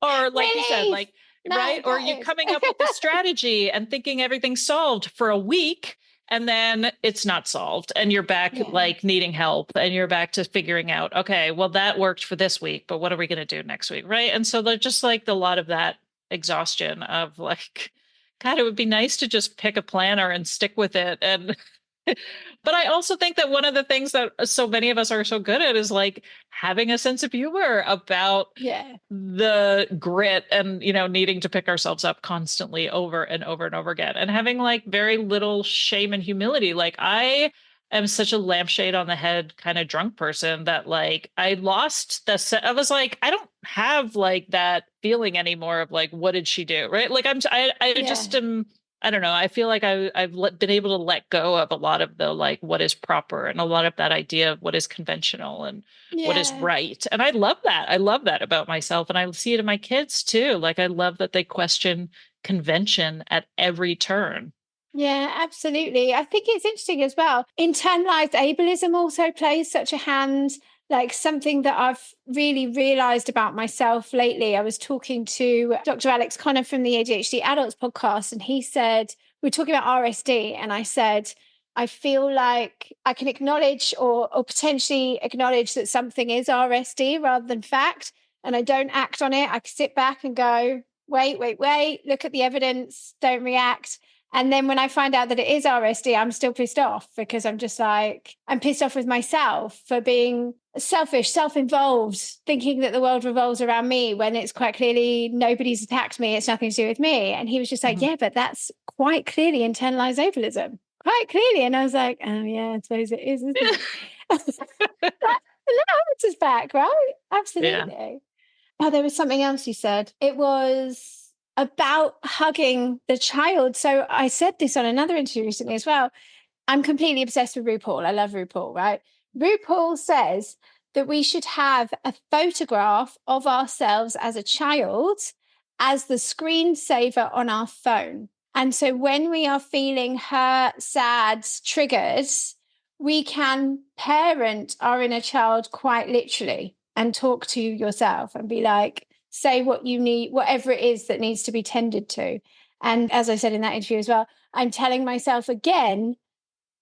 Or like you said, Relief. like, No, right? Or that you is. coming up with this strategy and thinking everything's solved for a week, and then it's not solved and you're back Yeah. like needing help and you're back to figuring out, okay, well, that worked for this week, but what are we going to do next week? Right. And so there's just like a lot of that exhaustion of like, God, it would be nice to just pick a planner and stick with it. And but I also think that one of the things that so many of us are so good at is like having a sense of humor about Yeah. the grit and, needing to pick ourselves up constantly over and over and over again and having like very little shame and humility. Like I am such a lampshade on the head kind of drunk person that like I lost I was like, I don't have like that feeling anymore of like, what did she do? Right. Like I Yeah. just am, I don't know. I feel like I've been able to let go of a lot of the like what is proper and a lot of that idea of what is conventional and what is Yeah. right. And I love that. I love that about myself. And I see it in my kids too. Like I love that they question convention at every turn. Yeah, absolutely. I think it's interesting as well. Internalized ableism also plays such a hand, like something that I've really realized about myself lately. I was talking to Dr. Alex Connor from the ADHD Adults podcast, and he said, we're talking about RSD, and I said, I feel like I can acknowledge or potentially acknowledge that something is RSD rather than fact, and I don't act on it. I can sit back and go, wait, look at the evidence, don't react. And then when I find out that it is RSD, I'm still pissed off because I'm just like, I'm pissed off with myself for being selfish, self-involved, thinking that the world revolves around me when it's quite clearly nobody's attacked me. It's nothing to do with me. And he was just like, Mhm. yeah, but that's quite clearly internalized ableism. Quite clearly. And I was like, oh yeah, I suppose it is, isn't it? That, now it's just back, right? Yeah. Absolutely. Oh, there was something else you said. It was about hugging the child. So I said this on another interview recently as well. I'm completely obsessed with RuPaul. I love RuPaul, right? RuPaul says that we should have a photograph of ourselves as a child as the screensaver on our phone. And so when we are feeling hurt, sad, triggered, we can parent our inner child quite literally and talk to yourself and be like, say what you need, whatever it is that needs to be tended to. And as I said in that interview as well, I'm telling myself again,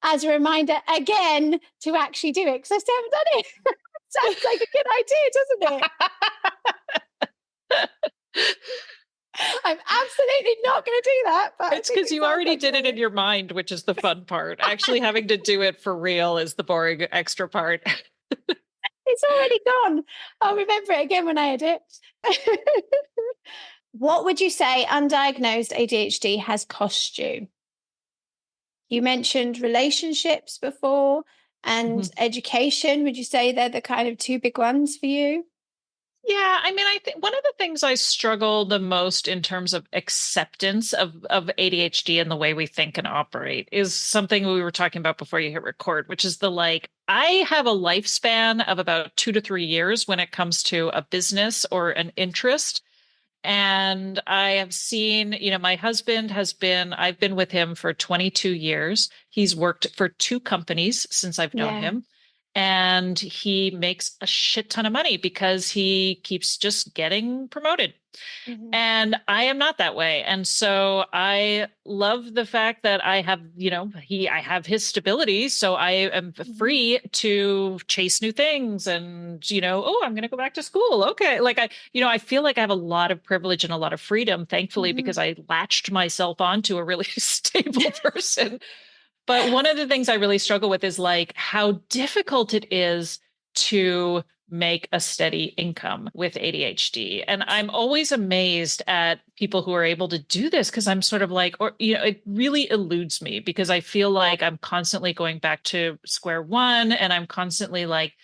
as a reminder again, to actually do it because I still haven't done it. Sounds like a good idea, doesn't it? I'm absolutely not going to do that. But It's because you already did it in your mind, which is the fun part. Actually, having to do it for real is the boring extra part. It's already gone. I'll remember it again when I edit. What would you say undiagnosed ADHD has cost you? You mentioned relationships before and Mhm. education. Would you say they're the kind of two big ones for you? Yeah, I mean, I think one of the things I struggle the most in terms of acceptance of ADHD and the way we think and operate is something we were talking about before you hit record, which is the like, I have a lifespan of about 2 to 3 years when it comes to a business or an interest. And I have seen, my husband I've been with him for 22 years. He's worked for two companies since I've known Yeah. him. And he makes a shit ton of money because he keeps just getting promoted. Mhm. And I am not that way. And so I love the fact that I have, I have his stability. So I am Mhm. free to chase new things and, oh, I'm going to go back to school. Okay. Like I feel like I have a lot of privilege and a lot of freedom, thankfully, Mhm. because I latched myself onto a really stable person. But one of the things I really struggle with is like how difficult it is to make a steady income with ADHD. And I'm always amazed at people who are able to do this because I'm sort of like, or, it really eludes me because I feel like I'm constantly going back to square one and I'm constantly like,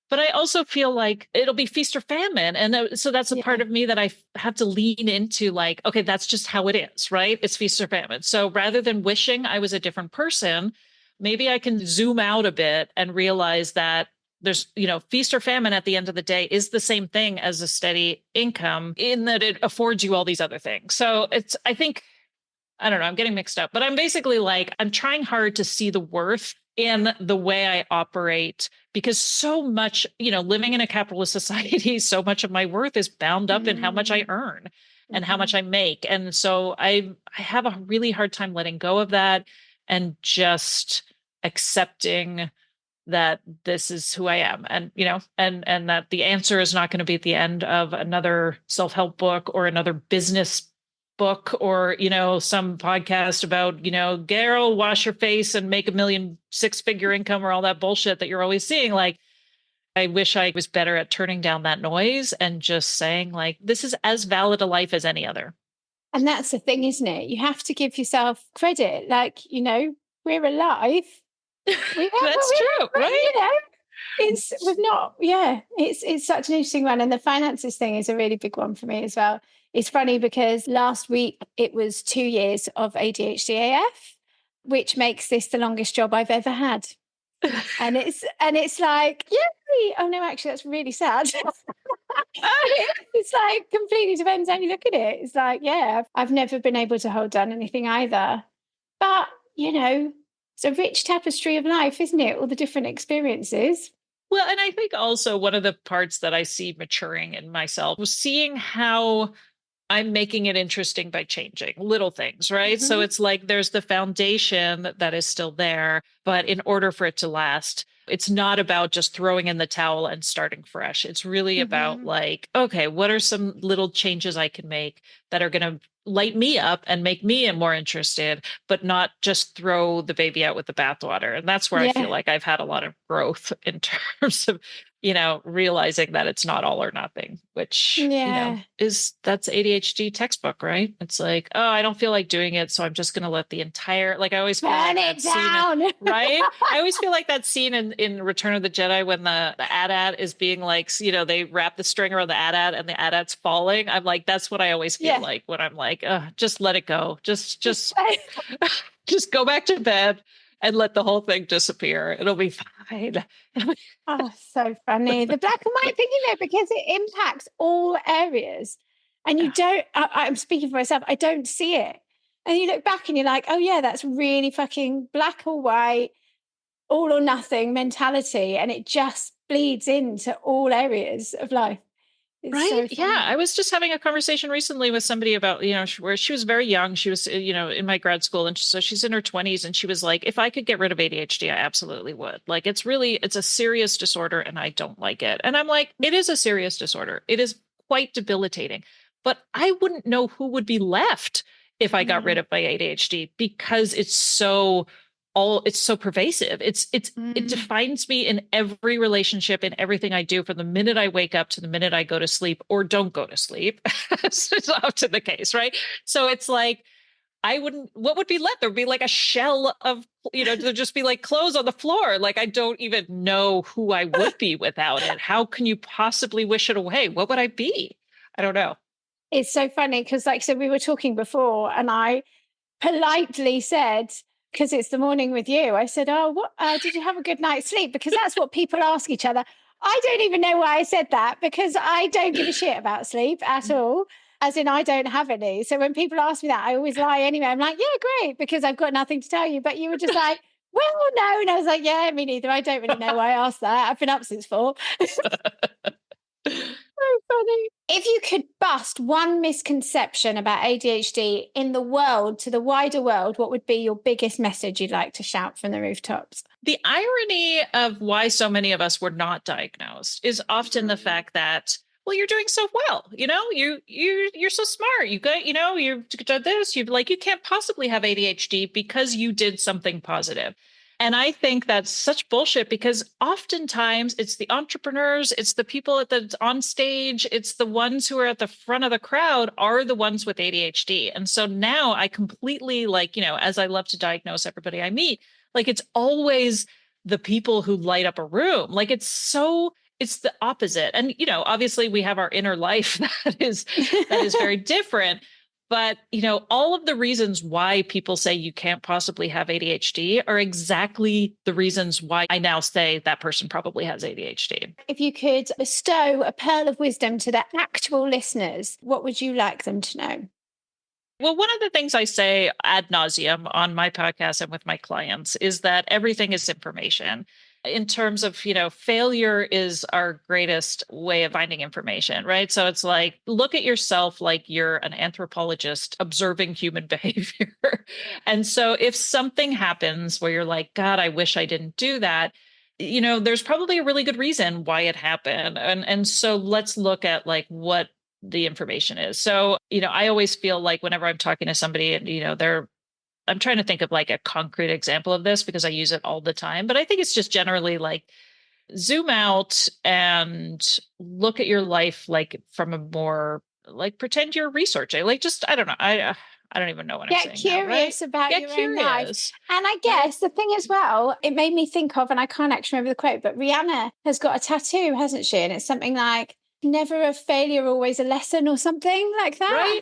but I also feel like it'll be feast or famine. And so that's a part Yeah. of me that I have to lean into like, okay, that's just how it is, right? It's feast or famine. So rather than wishing I was a different person, maybe I can zoom out a bit and realize that there's, feast or famine at the end of the day is the same thing as a steady income in that it affords you all these other things. So I think, I don't know, I'm getting mixed up, but I'm basically like, I'm trying hard to see the worth in the way I operate because so much, living in a capitalist society, so much of my worth is bound up in how much I earn and how much I make. And so I have a really hard time letting go of that and just accepting that this is who I am and and that the answer is not going to be at the end of another self-help book or another business book or some podcast about Garrel, wash your face and make a million six-figure income or all that bullshit that you're always seeing. Like I wish I was better at turning down that noise and just saying like this is as valid a life as any other. And that's the thing, isn't it? You have to give yourself credit. Like, we're alive. That's true, right? It's such an interesting one. And the finances thing is a really big one for me as well. It's funny because last week it was 2 years of ADHD AF, which makes this the longest job I've ever had. And it's like, yay! Oh no, actually that's really sad. It's like completely depends how you look at it. It's like, yeah, I've never been able to hold down anything either. But, it's a rich tapestry of life, isn't it? All the different experiences. Well, and I think also one of the parts that I see maturing in myself was seeing how I'm making it interesting by changing little things, right? So it's like there's the foundation that is still there, but in order for it to last, it's not about just throwing in the towel and starting fresh. It's really about like, okay, what are some little changes I can make that are going to light me up and make me more interested, but not just throw the baby out with the bathwater. And that's where I feel like I've had a lot of growth in terms of realizing that it's not all or nothing, which, that's ADHD textbook, right? It's like, oh, I don't feel like doing it. So I'm just going to let the entire, like, I always feel burn like it down. right? I always feel like that scene in Return of the Jedi when the AT-AT is being like, they wrap the string around the AT-AT and the AT-AT's falling. I'm like, that's what I always feel like when I'm like, just let it go. Just just go back to bed and let the whole thing disappear. It'll be fine. Oh, so funny. The black and white thing, because it impacts all areas. And you don't, I'm speaking for myself, I don't see it. And you look back and you're like, oh, yeah, that's really fucking black or white, all or nothing mentality. And it just bleeds into all areas of life. It's right. so Yeah. I was just having a conversation recently with somebody about, where she was very young. She was, in my grad school. And so she's in her 20s. And she was like, if I could get rid of ADHD, I absolutely would. Like, it's a serious disorder and I don't like it. And I'm like, it is a serious disorder. It is quite debilitating. But I wouldn't know who would be left if I got rid of my ADHD because it's so pervasive. It defines me in every relationship, in everything I do, from the minute I wake up to the minute I go to sleep or don't go to sleep. It's often the case, right? So it's like, what would be left? There'd be like a shell of, there'd just be like clothes on the floor. Like, I don't even know who I would be without it. How can you possibly wish it away? What would I be? I don't know. It's so funny because, like I said, we were talking before and I politely said, because it's the morning with you, I said, oh, what did you have a good night's sleep? Because that's what people ask each other. I don't even know why I said that because I don't give a shit about sleep at all, as in I don't have any. So when people ask me that, I always lie anyway. I'm like, yeah, great, because I've got nothing to tell you. But you were just like, well, no. And I was like, yeah, me neither. I don't really know why I asked that. I've been up since 4. So funny. If you could bust one misconception about ADHD in the world to the wider world, what would be your biggest message you'd like to shout from the rooftops? The irony of why so many of us were not diagnosed is often the fact that well, you're doing so well. You're so smart. You got, you've done this. You've like, you can't possibly have ADHD because you did something positive. And I think that's such bullshit because oftentimes it's the entrepreneurs, it's the people at the on stage, it's the ones who are at the front of the crowd are the ones with ADHD. And so now I completely like, as I love to diagnose everybody I meet, like it's always the people who light up a room. Like it's the opposite. And obviously we have our inner life that is very different. But, all of the reasons why people say you can't possibly have ADHD are exactly the reasons why I now say that person probably has ADHD. If you could bestow a pearl of wisdom to the actual listeners, what would you like them to know? Well, one of the things I say ad nauseum on my podcast and with my clients is that everything is information. In terms of, failure is our greatest way of finding information, right? So it's like, look at yourself like you're an anthropologist observing human behavior. And so if something happens where you're like, God, I wish I didn't do that, there's probably a really good reason why it happened. And so let's look at like what the information is. So, I always feel like whenever I'm talking to somebody and, I'm trying to think of like a concrete example of this because I use it all the time, but I think it's just generally like zoom out and look at your life like from a more like pretend you're researching. Like just I don't know. I don't even know what I'm saying. Get curious now, right? about Get your curious. own life. And I guess the thing as well, it made me think of, and I can't actually remember the quote, but Rihanna has got a tattoo, hasn't she? And it's something like, never a failure, always a lesson, or something like that. Right.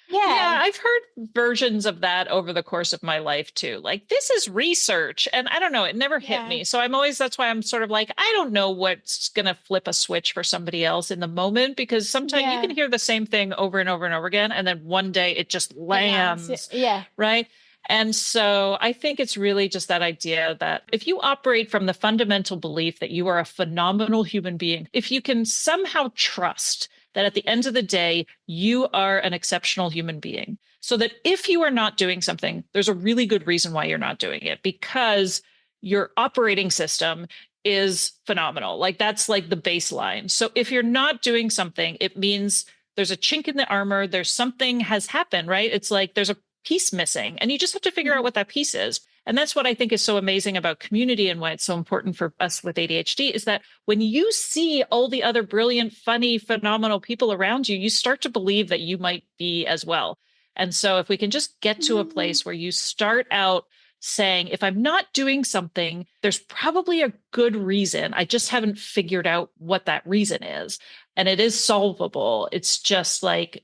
Yeah. Yeah, I've heard versions of that over the course of my life too. Like, this is research. And I don't know, it never hit me. So that's why I'm sort of like, I don't know what's going to flip a switch for somebody else in the moment, because sometimes you can hear the same thing over and over and over again. And then one day it just lands. Yeah. Right. And so I think it's really just that idea that if you operate from the fundamental belief that you are a phenomenal human being, if you can somehow trust that at the end of the day, you are an exceptional human being, so that if you are not doing something, there's a really good reason why you're not doing it, because your operating system is phenomenal. Like that's like the baseline. So if you're not doing something, it means there's a chink in the armor, there's something has happened, right? It's like there's a piece missing and you just have to figure out what that piece is. And that's what I think is so amazing about community and why it's so important for us with ADHD is that when you see all the other brilliant, funny, phenomenal people around you, you start to believe that you might be as well. And so if we can just get to a place where you start out saying, if I'm not doing something, there's probably a good reason. I just haven't figured out what that reason is. And it is solvable. It's just like,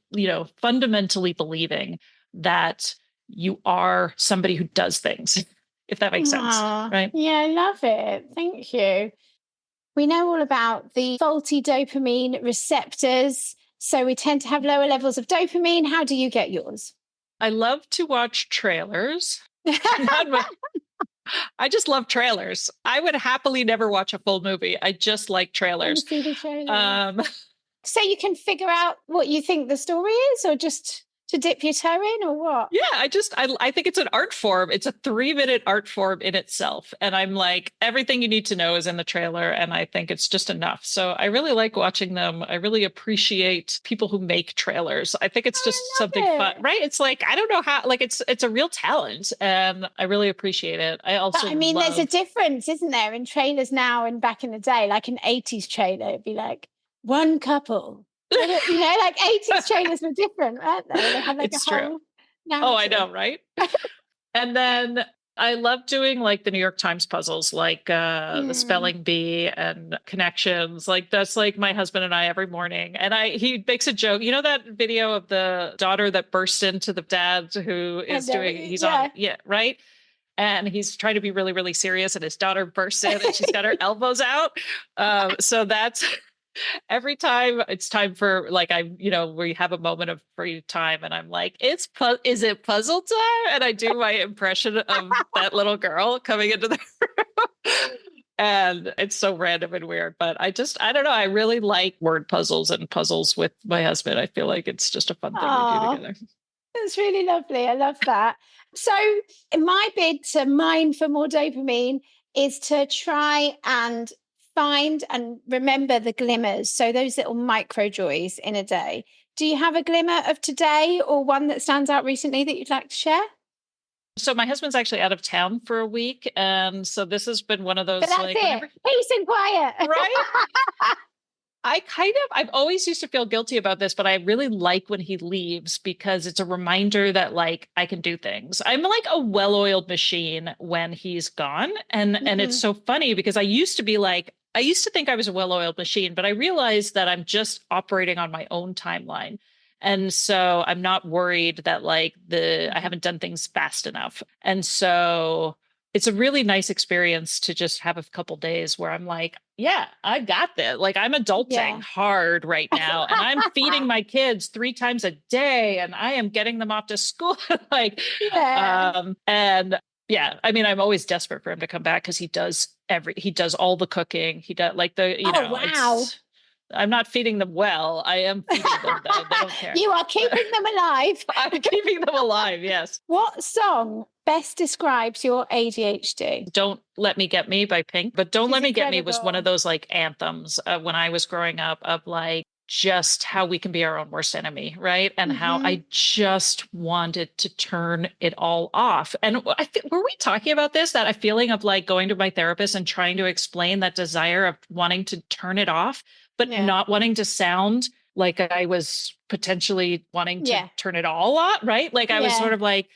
fundamentally believing that you are somebody who does things, if that makes sense, right? Yeah, I love it. Thank you. We know all about the faulty dopamine receptors. So we tend to have lower levels of dopamine. How do you get yours? I love to watch trailers. I just love trailers. I would happily never watch a full movie. I just like trailers. See the trailer. So you can figure out what you think the story is, or just to dip your toe in, or what? Yeah, I think it's an art form. It's a 3-minute art form in itself. And I'm like, everything you need to know is in the trailer. And I think it's just enough. So I really like watching them. I really appreciate people who make trailers. I think it's just something fun, right? It's like, I don't know how, like it's a real talent and I really appreciate it. There's a difference, isn't there, in trailers now and back in the day, like an 80s trailer, it'd be like one couple. Like 80s trailers were different, weren't they? They had like it's a whole true. Oh, I know, right? And then I love doing like the New York Times puzzles, like the spelling bee and connections. Like that's like my husband and I every morning. And he makes a joke. You know that video of the daughter that burst into the dad who is on, right? And he's trying to be really, really serious. And his daughter bursts in and she's got her elbows out. So that's every time it's time for like, we have a moment of free time and I'm like, is it puzzle time? And I do my impression of that little girl coming into the room. And it's so random and weird, but I don't know. I really like word puzzles and puzzles with my husband. I feel like it's just a fun thing we do together. That's really lovely. I love that. So my bid to mine for more dopamine is to try and find and remember the glimmers, so those little micro joys in a day. Do you have a glimmer of today or one that stands out recently that you'd like to share? So my husband's actually out of town for a week. And so this has been one of those, But that's like, it. whenever, Peace and quiet. right? I've always used to feel guilty about this, but I really like when he leaves because it's a reminder that like I can do things. I'm like a well-oiled machine when he's gone. And it's so funny because I used to think I was a well-oiled machine, but I realized that I'm just operating on my own timeline. And so I'm not worried that like I haven't done things fast enough. And so it's a really nice experience to just have a couple days where I'm like, yeah, I got this. Like I'm adulting hard right now and I'm feeding my kids 3 times a day and I am getting them off to school. And yeah, I mean, I'm always desperate for him to come back because he does all the cooking. He does like Wow. I'm not feeding them well. I am feeding them though. They don't care. You are keeping them alive. I'm keeping them alive. Yes. What song best describes your ADHD? Don't Let Me Get Me by Pink. But Don't She's Let Me Get Me was incredible. one of those like anthems when I was growing up of like just how we can be our own worst enemy, right? And how I just wanted to turn it all off. And were we talking about this? That a feeling of like going to my therapist and trying to explain that desire of wanting to turn it off, but not wanting to sound like I was potentially wanting to turn it all off, right? Like I was sort of like,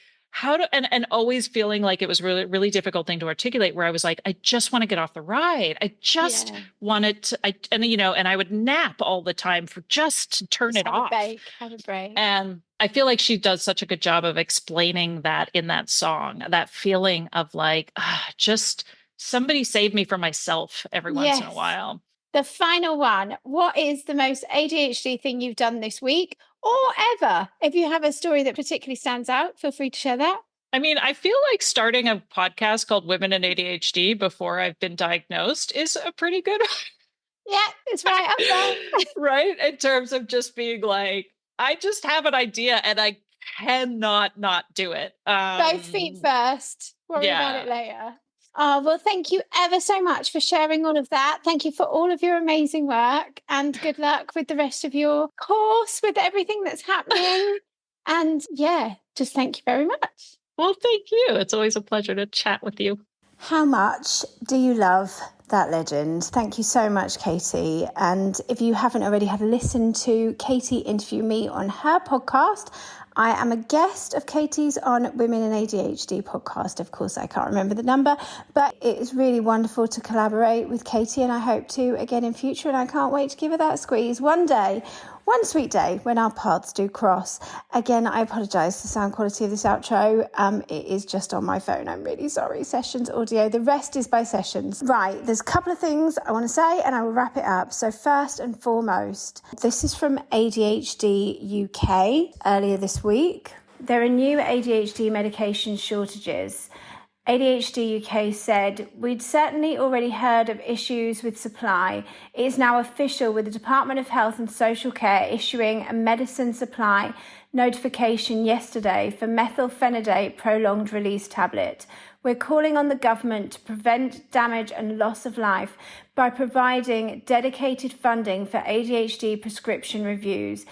and always feeling like it was really, really difficult thing to articulate where I was like, I just want to get off the ride. I just wanted to, and I would nap all the time for just to turn it off. Have a break. And I feel like she does such a good job of explaining that in that song, that feeling of like, just somebody save me from myself every once in a while. The final one. What is the most ADHD thing you've done this week or ever? If you have a story that particularly stands out, feel free to share that. I mean, I feel like starting a podcast called Women in ADHD before I've been diagnosed is a pretty good one. Yeah, it's right up there. Right? In terms of just being like, I just have an idea and I cannot not do it. Both feet first. Worry about it later. Oh, well, thank you ever so much for sharing all of that. Thank you for all of your amazing work and good luck with the rest of your course, with everything that's happening. And just thank you very much. Well, thank you. It's always a pleasure to chat with you. How much do you love that legend? Thank you so much, Katy. And if you haven't already had a listen to Katy interview me on her podcast, I am a guest of Katy's on Women in ADHD podcast. Of course, I can't remember the number, but it is really wonderful to collaborate with Katy, and I hope to again in future, and I can't wait to give her that squeeze one day. One sweet day when our paths do cross. Again, I apologise for the sound quality of this outro. It is just on my phone. I'm really sorry. Sessions audio. The rest is by Sessions. Right, there's a couple of things I want to say and I will wrap it up. So first and foremost, this is from ADHD UK earlier this week. There are new ADHD medication shortages. ADHD UK said, we'd certainly already heard of issues with supply. It is now official with the Department of Health and Social Care issuing a medicine supply notification yesterday for methylphenidate prolonged release tablet. We're calling on the government to prevent damage and loss of life by providing dedicated funding for ADHD prescription reviews.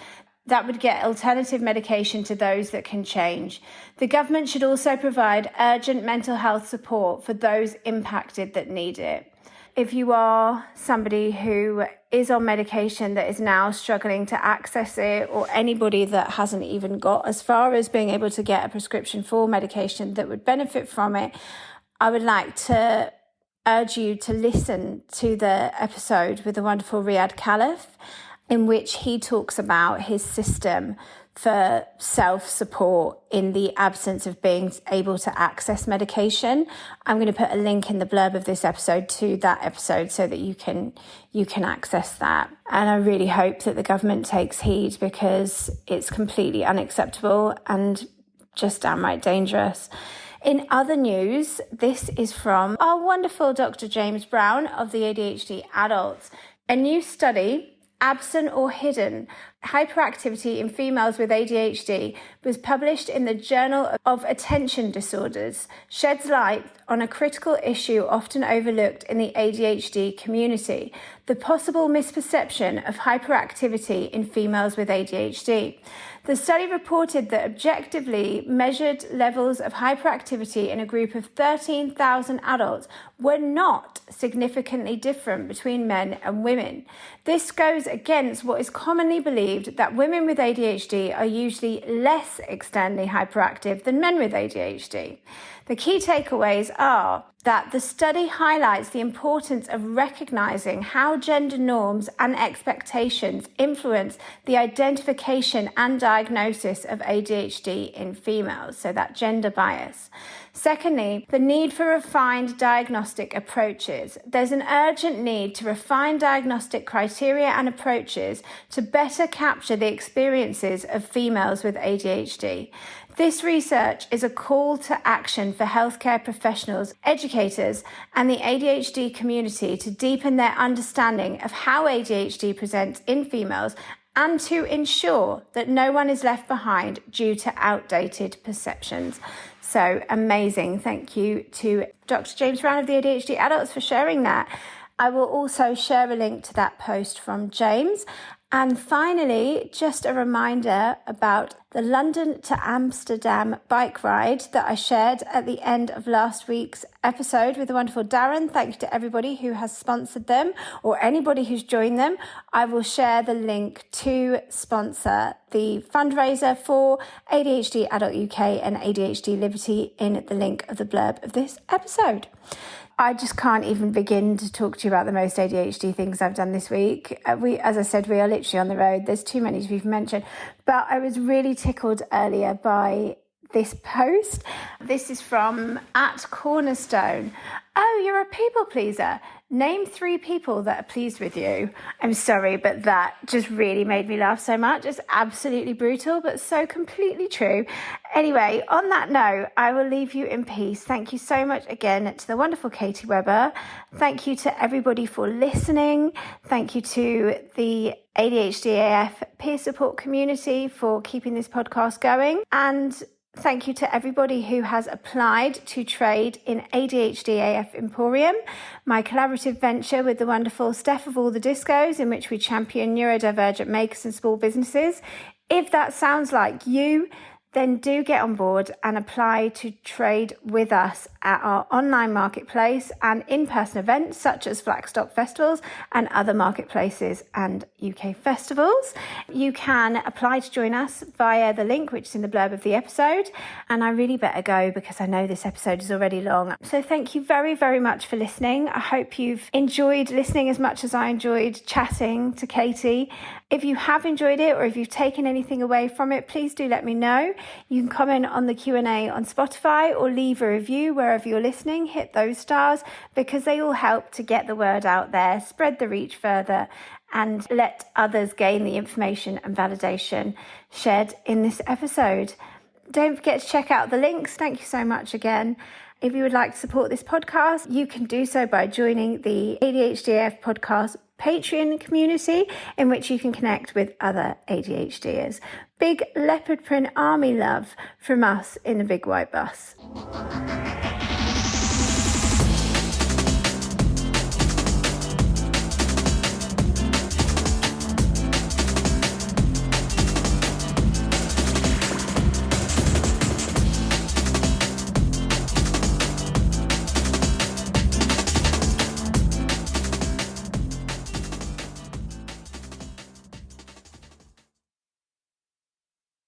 That would get alternative medication to those that can change. The government should also provide urgent mental health support for those impacted that need it. If you are somebody who is on medication that is now struggling to access it, or anybody that hasn't even got as far as being able to get a prescription for medication that would benefit from it, I would like to urge you to listen to the episode with the wonderful Riyad Khalif, in which he talks about his system for self-support in the absence of being able to access medication. I'm going to put a link in the blurb of this episode to that episode so that you can access that. And I really hope that the government takes heed, because it's completely unacceptable and just downright dangerous. In other news, this is from our wonderful Dr. James Brown of the ADHD Adults. A new study, Absent or Hidden, Hyperactivity in Females with ADHD was published in the Journal of Attention Disorders, sheds light on a critical issue often overlooked in the ADHD community, the possible misperception of hyperactivity in females with ADHD. The study reported that objectively measured levels of hyperactivity in a group of 13,000 adults were not significantly different between men and women. This goes against what is commonly believed that women with ADHD are usually less externally hyperactive than men with ADHD. The key takeaways are that the study highlights the importance of recognizing how gender norms and expectations influence the identification and diagnosis of ADHD in females, so that gender bias. Secondly, the need for refined diagnostic approaches. There's an urgent need to refine diagnostic criteria and approaches to better capture the experiences of females with ADHD. This research is a call to action for healthcare professionals, educators, and the ADHD community to deepen their understanding of how ADHD presents in females and to ensure that no one is left behind due to outdated perceptions. So amazing. Thank you to Dr. James Brown of the ADHD Adults for sharing that. I will also share a link to that post from James. And finally, just a reminder about the London to Amsterdam bike ride that I shared at the end of last week's episode with the wonderful Darren. Thank you to everybody who has sponsored them or anybody who's joined them. I will share the link to sponsor the fundraiser for ADHD Adult UK and ADHD Liberty in the link of the blurb of this episode. I just can't even begin to talk to you about the most ADHD things I've done this week. As I said, we are literally on the road. There's too many to even mention. But I was really tickled earlier by this post. This is from @Cornerstone. Oh, you're a people pleaser. Name 3 people that are pleased with you. I'm sorry, but that just really made me laugh so much. It's absolutely brutal, but so completely true. Anyway, on that note, I will leave you in peace. Thank you so much again to the wonderful Katy Webber. Thank you to everybody for listening. Thank you to the ADHD AF peer support community for keeping this podcast going. And thank you to everybody who has applied to trade in ADHD AF Emporium, my collaborative venture with the wonderful Steph of All the Discos, in which we champion neurodivergent makers and small businesses. If that sounds like you, then do get on board and apply to trade with us at our online marketplace and in-person events such as Flaxstock Festivals and other marketplaces and UK festivals. You can apply to join us via the link which is in the blurb of the episode. And I really better go because I know this episode is already long. So thank you very, very much for listening. I hope you've enjoyed listening as much as I enjoyed chatting to Katy. If you have enjoyed it or if you've taken anything away from it, please do let me know. You can comment on the Q&A on Spotify or leave a review wherever you're listening. Hit those stars because they all help to get the word out there, spread the reach further, and let others gain the information and validation shared in this episode. Don't forget to check out the links. Thank you so much again. If you would like to support this podcast, you can do so by joining the ADHDF podcast Patreon community, in which you can connect with other ADHDers. Big leopard print army love from us in the big white bus.